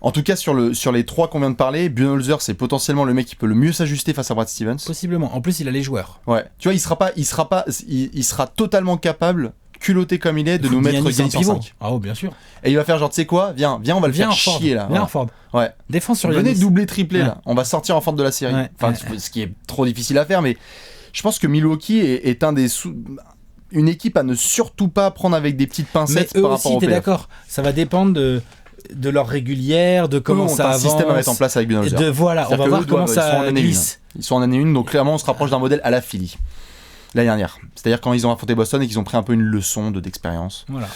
en tout cas sur les trois qu'on vient de parler, Budenholzer c'est potentiellement le mec qui peut le mieux s'ajuster face à Brad Stevens. Possiblement. En plus, il a les joueurs. Ouais. Tu vois, il sera totalement capable, culotté comme il est, de nous mettre Giannis en 5. Ah oh, bien sûr. Et il va faire genre, tu sais quoi, viens, on va le faire chier là. Viens Horford. Ouais. Défense sur Giannis. Venez doubler, tripler là. On va sortir en forme de la série. Ouais. Enfin, ce qui est trop difficile à faire, mais je pense que Milwaukee est une équipe à ne surtout pas prendre avec des petites pincettes par rapport au playoff. Mais eux aussi, t'es d'accord. Ça va dépendre de leur régulière, de comment ça avance. Un système à mettre en place avec Budenholzer. Voilà, on va voir comment ça glisse. Ils sont en année 1, donc clairement on se rapproche d'un modèle à la Philly. L'année dernière. C'est-à-dire quand ils ont affronté Boston et qu'ils ont pris un peu une leçon d'expérience. Voilà.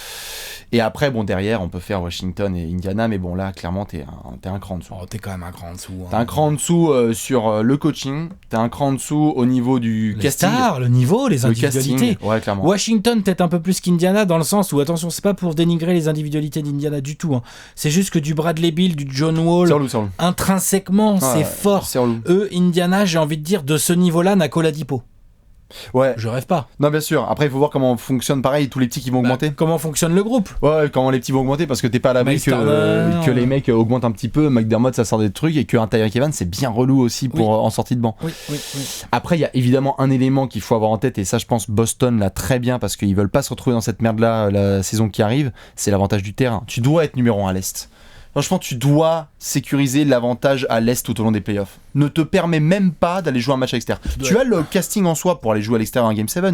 Et après, bon, derrière, on peut faire Washington et Indiana, mais bon, là, clairement, t'es un cran en dessous. Oh, t'es quand même un cran en dessous. Hein. T'es un cran en dessous sur le coaching, t'es un cran en dessous au niveau du casting. Stars, le niveau, les individualités. Ouais, clairement. Washington, peut-être un peu plus qu'Indiana, dans le sens où, attention, c'est pas pour dénigrer les individualités d'Indiana du tout. Hein. C'est juste que du Bradley Beal, du John Wall, intrinsèquement, c'est fort. Eux, Indiana, j'ai envie de dire, de ce niveau-là, n'a qu'Oladipo. Ouais. Je rêve pas. Non, bien sûr. Après, il faut voir comment fonctionne, pareil, tous les petits qui vont augmenter. Comment fonctionne le groupe. Ouais, comment les petits vont augmenter, parce que t'es pas à l'abri que les mecs augmentent un petit peu. McDermott, ça sort des trucs, et qu'un Tyreek Evans, c'est bien relou aussi pour en sortie de banc. Oui. Après, il y a évidemment un élément qu'il faut avoir en tête, et ça, je pense, Boston l'a très bien, parce qu'ils veulent pas se retrouver dans cette merde-là la saison qui arrive, c'est l'avantage du terrain. Tu dois être numéro 1 à l'Est. Franchement, tu dois sécuriser l'avantage à l'Est tout au long des playoffs. Ne te permets même pas d'aller jouer un match à l'extérieur. Tu as le casting en soi pour aller jouer à l'extérieur un Game 7,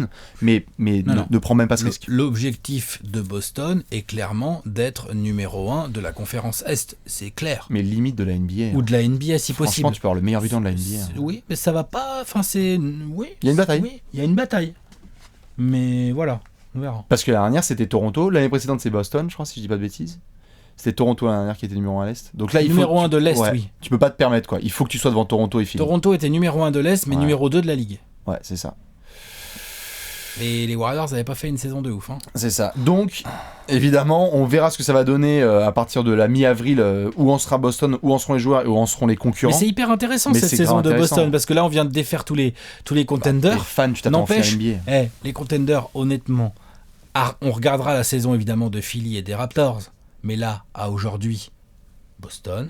mais ne prends même pas ce risque. L'objectif de Boston est clairement d'être numéro 1 de la conférence Est, c'est clair. Mais limite de la NBA. Ou de la NBA si possible. Franchement, tu peux avoir le meilleur buteur de la NBA. Oui, mais ça va pas... Enfin, c'est... Oui. Il y a une bataille. Oui, il y a une bataille. Mais voilà, on verra. Parce que l'année dernière, c'était Toronto. L'année précédente, c'est Boston, je crois, si je dis pas de bêtises. C'était Toronto l'année dernière qui était numéro 1 à l'Est. Donc là, numéro 1 de l'Est, oui. Tu peux pas te permettre, quoi. Il faut que tu sois devant Toronto et Philly. Toronto était numéro 1 de l'Est, mais numéro 2 de la Ligue. Ouais, c'est ça. Et les Warriors n'avaient pas fait une saison de ouf. Hein. C'est ça. Donc, évidemment, on verra ce que ça va donner à partir de la mi-avril, où en sera Boston, où en seront les joueurs et où en seront les concurrents. Mais c'est hyper intéressant cette saison de Boston, parce que là, on vient de défaire tous les contenders. Les fans, tu t'attends à faire NBA. Les contenders, honnêtement, on regardera la saison évidemment de Philly et des Raptors. Mais là, à aujourd'hui, Boston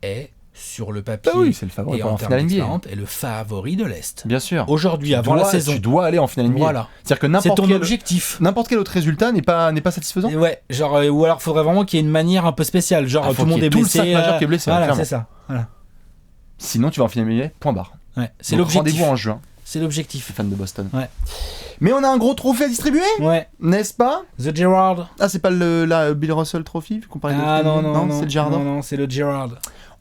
est sur le papier c'est le favori et en termes d'expérience est le favori de l'Est. Bien sûr. Aujourd'hui, avant la saison, tu dois aller en finale NBA. Voilà. C'est-à-dire que c'est ton objectif. N'importe quel autre résultat n'est pas satisfaisant. Ouais, genre ou alors faudrait vraiment qu'il y ait une manière un peu spéciale, genre tout le monde est blessé. Tout le sac majeur qui est blessé. Voilà, c'est ça. Voilà. Sinon, tu vas en finale NBA. Point barre. Ouais, c'est l'objectif. Rendez-vous en juin. C'est l'objectif. Les fans de Boston. Ouais. Mais on a un gros trophée à distribuer. Ouais. N'est-ce pas? The Gerrard. Ah, c'est pas la Bill Russell Trophy qu'on parlait de non, c'est le Gerrard d'or. Non, c'est le Gerrard.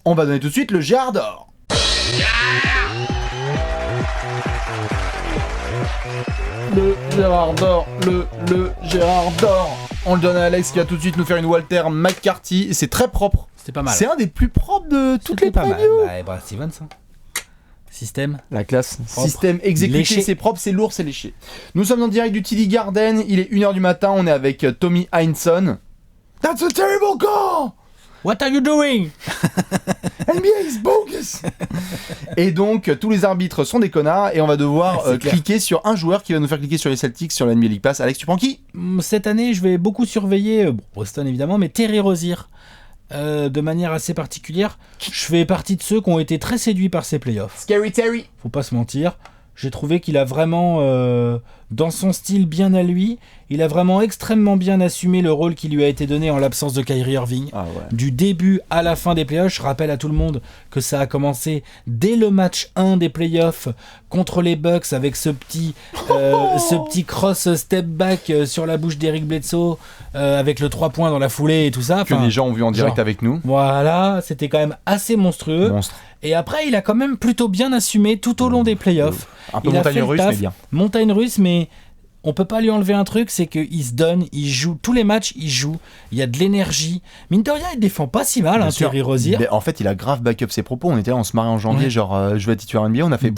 On va donner tout de suite le Gerrard d'or. Le Gerrard d'or, le Gerrard d'or. On le donne à Alex qui va tout de suite nous faire une Walter McCarty. C'est très propre. C'était pas mal. C'est un des plus propres de toutes les previews. Brad Stevens. Système. La classe. Propre. Système exécuté, léché. C'est propre, c'est lourd, c'est léché. Nous sommes en direct du TD Garden. Il est 1h du matin. On est avec Tommy Heinsohn. That's a terrible call! What are you doing? NBA is bogus! Et donc, tous les arbitres sont des connards et on va devoir cliquer sur un joueur qui va nous faire cliquer sur les Celtics, sur la NBA League Pass. Alex, tu prends qui? Cette année, je vais beaucoup surveiller Boston évidemment, mais Terry Rozier. De manière assez particulière, je fais partie de ceux qui ont été très séduits par ces playoffs. Scary Terry. Faut pas se mentir. J'ai trouvé qu'il a vraiment, dans son style bien à lui, il a vraiment extrêmement bien assumé le rôle qui lui a été donné en l'absence de Kyrie Irving. Ah ouais. Du début à la fin des playoffs, je rappelle à tout le monde que ça a commencé dès le match 1 des playoffs contre les Bucks avec ce petit cross step back sur la bouche d'Eric Bledsoe avec le 3 points dans la foulée et tout ça. Que les gens ont vu en direct avec nous. Voilà, c'était quand même assez monstrueux. Monstre. Et après, il a quand même plutôt bien assumé tout au long des playoffs. Un peu montagne russe, mais bien. Montagne russe, mais on peut pas lui enlever un truc, c'est qu'il se donne, il joue. Tous les matchs, il joue. Il y a de l'énergie. Mine de rien, il défend pas si mal, Terry Rozier. En fait, il a grave back-up ses propos. On était là, on se marrait en janvier, genre, je vais être titulaire NBA. On a fait...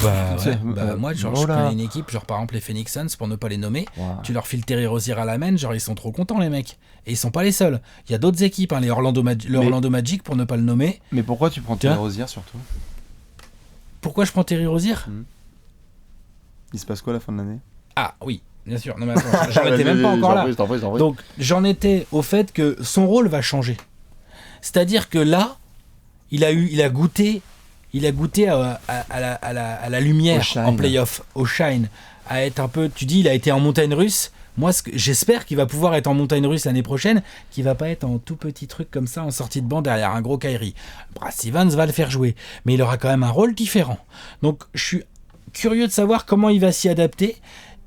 Moi, genre, je connais une équipe, genre par exemple les Phoenix Suns, pour ne pas les nommer. Ouais. Tu leur files Terry Rozier à la main, genre ils sont trop contents, les mecs. Et ils sont pas les seuls. Il y a d'autres équipes, les Orlando Magic, pour ne pas le nommer. Mais pourquoi tu prends Terry Rozier, surtout ? Pourquoi je prends Terry Rozier ? Il se passe quoi à la fin de l'année ? Ah oui, bien sûr. Non mais attends, j'en étais même pas encore là. Donc j'en étais au fait que son rôle va changer. C'est-à-dire que là, il a goûté à la lumière en play-off, au shine, à être un peu. Tu dis, il a été en montagne russe. Moi, j'espère qu'il va pouvoir être en montagne russe l'année prochaine, qu'il va pas être en tout petit truc comme ça en sortie de banc derrière un gros Kyrie. Brad Stevens va le faire jouer, mais il aura quand même un rôle différent. Donc, je suis curieux de savoir comment il va s'y adapter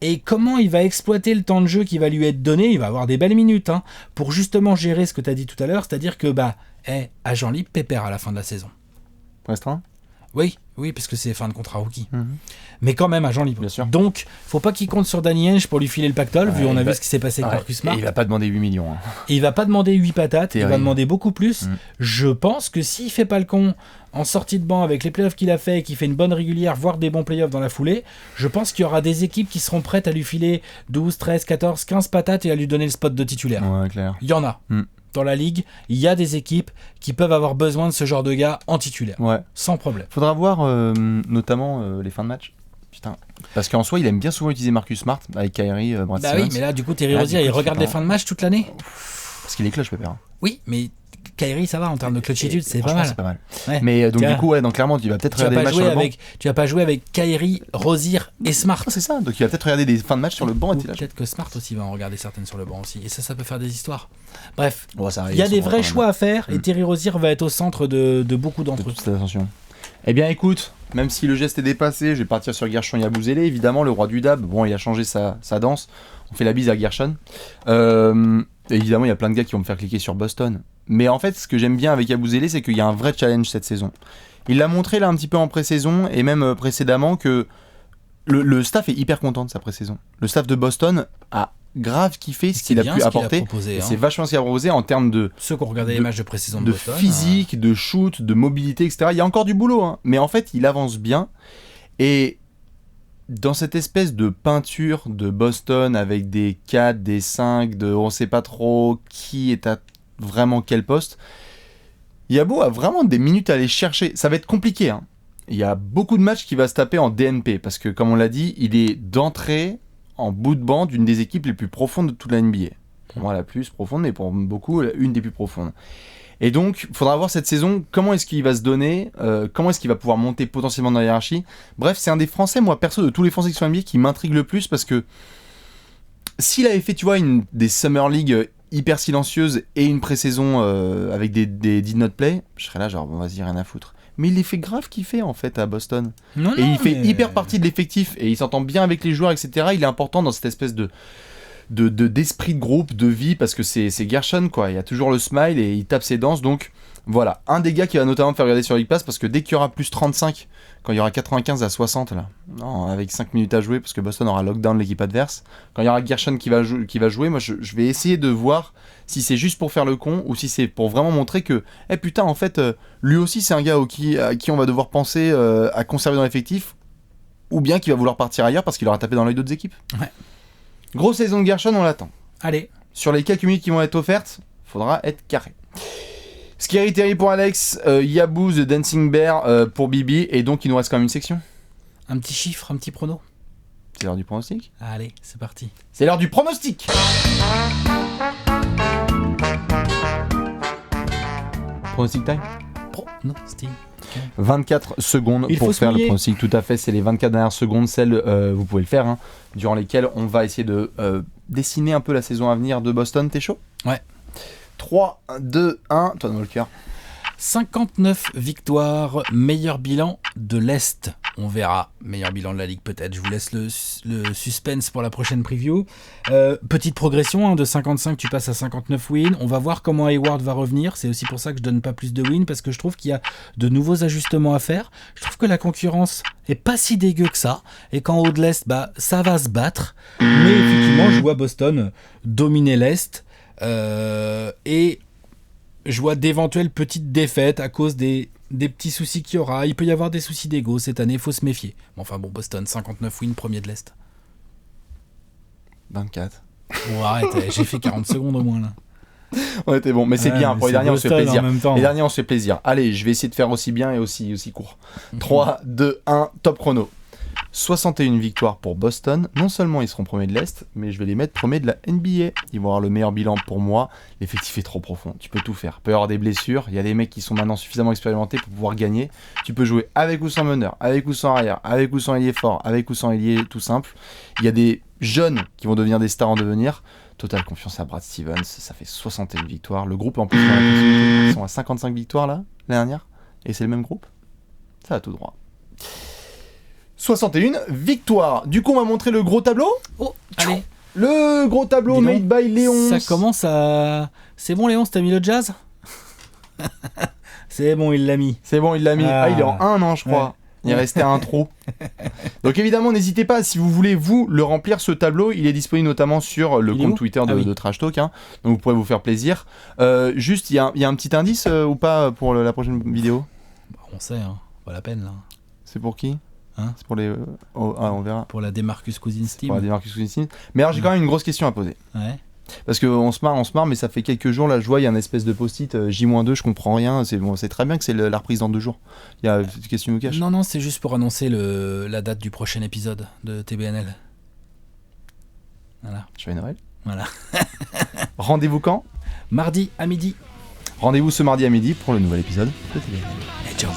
et comment il va exploiter le temps de jeu qui va lui être donné. Il va avoir des belles minutes pour justement gérer ce que tu as dit tout à l'heure, c'est-à-dire que agent libre, pépère à la fin de la saison. Restreint ? Oui, parce que c'est fin de contrat rookie. Mais quand même, agent libre. Bien sûr. Donc, faut pas qu'il compte sur Danny Ainge pour lui filer le pactole, vu on a vu ce qui s'est passé avec Marcus Smart. Et il va pas demander 8 millions. Et il va pas demander 8 patates, il va demander beaucoup plus. Je pense que s'il fait pas le con en sortie de banc avec les playoffs qu'il a fait et qu'il fait une bonne régulière, voire des bons playoffs dans la foulée, je pense qu'il y aura des équipes qui seront prêtes à lui filer 12, 13, 14, 15 patates et à lui donner le spot de titulaire. Ouais, clair. Il y en a. Dans la ligue, il y a des équipes qui peuvent avoir besoin de ce genre de gars en titulaire. Ouais. Sans problème. Faudra voir notamment les fins de match. Putain. Parce qu'en soi, il aime bien souvent utiliser Marcus Smart avec Kyrie, Brad Stevens. Oui, mais là, du coup, Terry Rozier, il regarde les fins de match toute l'année. Parce qu'il est clutch, Pépère. Oui, mais Kyrie, ça va en termes de clutchitude, c'est pas mal. C'est pas mal. Ouais. Mais donc, du coup, donc clairement, tu vas peut-être regarder des matchs sur le banc. Tu vas pas jouer avec Kyrie, Rozier et Smart. C'est ça. Donc, il va peut-être regarder des fins de match sur le banc. Peut-être que Smart aussi va en regarder certaines sur le banc aussi. Et ça peut faire des histoires. Bref, il y a des vrais choix à faire et Terry Rozier va être au centre de beaucoup d'entre eux. Attention. Eh bien, écoute, même si le geste est dépassé, je vais partir sur Gershon Yabusele, évidemment, le roi du dab. Bon, il a changé sa danse. On fait la bise à Gershon. Évidemment, il y a plein de gars qui vont me faire cliquer sur Boston. Mais en fait, ce que j'aime bien avec Yabusele, c'est qu'il y a un vrai challenge cette saison. Il l'a montré là un petit peu en pré-saison et même précédemment que le staff est hyper content de sa pré-saison. Le staff de Boston a grave kiffé ce qu'il a pu apporter. C'est vachement ce qu'il a proposé en termes de... Ceux qui ont regardé les matchs de pré-saison de Boston. De physique, de shoot, de mobilité, etc. Il y a encore du boulot, mais en fait, il avance bien. Et dans cette espèce de peinture de Boston avec des 4, des 5, on sait pas trop qui est à vraiment quel poste, Yabo a vraiment des minutes à aller chercher. Ça va être compliqué. Il y a beaucoup de matchs qui va se taper en DNP parce que, comme on l'a dit, il est d'entrée en bout de banc d'une des équipes les plus profondes de toute la NBA. Pour moi, la plus profonde, mais pour beaucoup, une des plus profondes. Et donc, il faudra voir cette saison, comment est-ce qu'il va se donner, comment est-ce qu'il va pouvoir monter potentiellement dans la hiérarchie. Bref, c'est un des Français, moi, perso, de tous les Français qui sont NBA, qui m'intrigue le plus parce que s'il avait fait, tu vois, des Summer League hyper silencieuses et une pré-saison avec des did not play, je serais là genre, bon, vas-y, rien à foutre. Mais il les fait grave kiffer en fait à Boston. Il fait hyper partie de l'effectif et il s'entend bien avec les joueurs, etc. Il est important dans cette espèce d'esprit de groupe, de vie, parce que c'est Gershon, quoi. Il y a toujours le smile et il tape ses danses. Donc voilà, un des gars qui va notamment me faire regarder sur League Pass, parce que dès qu'il y aura plus 35, quand il y aura 95 à 60 là, non, avec 5 minutes à jouer, parce que Boston aura lockdown l'équipe adverse, quand il y aura Gershon qui va jouer, moi je vais essayer de voir si c'est juste pour faire le con ou si c'est pour vraiment montrer que putain, en fait, lui aussi c'est un gars à qui on va devoir penser à conserver dans l'effectif, ou bien qu'il va vouloir partir ailleurs parce qu'il aura tapé dans l'œil d'autres équipes. Ouais. Grosse saison de Gershon, on l'attend. Allez. Sur les quelques minutes qui vont être offertes, faudra être carré. Scary Terry pour Alex, Yaboo The Dancing Bear pour Bibi, et donc il nous reste quand même une section. Un petit chiffre, un petit prono. C'est l'heure du pronostic ? Allez, c'est parti. C'est l'heure du pronostic. Pronostic time ? Pronostic. 24 secondes pour faire le pronostic. Tout à fait, c'est les 24 dernières secondes, celles, vous pouvez le faire, hein, durant lesquelles on va essayer de dessiner un peu la saison à venir de Boston. T'es chaud ? Ouais. 3, 2, 1, toi dans le cœur. 59 victoires, meilleur bilan de l'Est. On verra, meilleur bilan de la Ligue peut-être. Je vous laisse le suspense pour la prochaine preview. Petite progression, hein, de 55 tu passes à 59 wins. On va voir comment Hayward va revenir. C'est aussi pour ça que je donne pas plus de wins, parce que je trouve qu'il y a de nouveaux ajustements à faire. Je trouve que la concurrence est pas si dégueu que ça, et qu'en haut de l'Est, ça va se battre. Mais effectivement, je vois Boston dominer l'Est, et je vois d'éventuelles petites défaites à cause des petits soucis qu'il y aura. Il peut y avoir des soucis d'ego cette année, il faut se méfier. Enfin bon, Boston, 59 wins, premier de l'Est. 24. Bon, arrête, j'ai fait 40 secondes au moins là. Ouais, t'es bon, mais c'est bien, pour les derniers, Boston, on se fait plaisir. temps, les derniers, on se fait plaisir. Allez, je vais essayer de faire aussi bien et aussi court. 3, 2, 1, top chrono. 61 victoires pour Boston. Non seulement ils seront premiers de l'Est, mais je vais les mettre premiers de la NBA. Ils vont avoir le meilleur bilan pour moi. L'effectif est trop profond. Tu peux tout faire. Il peut y avoir des blessures. Il y a des mecs qui sont maintenant suffisamment expérimentés pour pouvoir gagner. Tu peux jouer avec ou sans meneur, avec ou sans arrière, avec ou sans ailier fort, avec ou sans ailier tout simple. Il y a des jeunes qui vont devenir des stars en devenir. Totale confiance à Brad Stevens. Ça fait 61 victoires. Le groupe, en plus, ils sont à 55 victoires là, l'année dernière. Et c'est le même groupe. Ça va tout droit. 61 victoires. Du coup, on va montrer le gros tableau. Oh, allez. Le gros tableau made by Léon. Ça commence à... C'est bon, Léon, t'as mis le jazz? C'est bon, il l'a mis. C'est bon, il l'a mis. Il est en 1 an, je crois. Ouais. Il restait un trou. Donc évidemment, n'hésitez pas, si vous voulez, vous, le remplir, ce tableau. Il est disponible notamment sur le compte Twitter de Trash Talk. Hein. Donc vous pourrez vous faire plaisir. Juste, il y a un petit indice ou pas pour la prochaine vidéo? On sait, hein. Pas la peine, là. C'est pour qui? Hein, c'est pour les... on verra. Pour la Demarcus Cousins Team. Pour la Demarcus Cousins Team. Mais alors j'ai quand même une grosse question à poser. Ouais. Parce qu'on se marre, mais ça fait quelques jours, là je vois, il y a une espèce de post-it J-2, je comprends rien. C'est très bien que c'est la reprise dans 2 jours. Il y a une question nous cache. Non, c'est juste pour annoncer la date du prochain épisode de TBNL. Voilà. Joyeux Noël. Voilà. Rendez-vous quand? Mardi à midi. Rendez-vous ce mardi à midi pour le nouvel épisode de TBNL. Et ciao.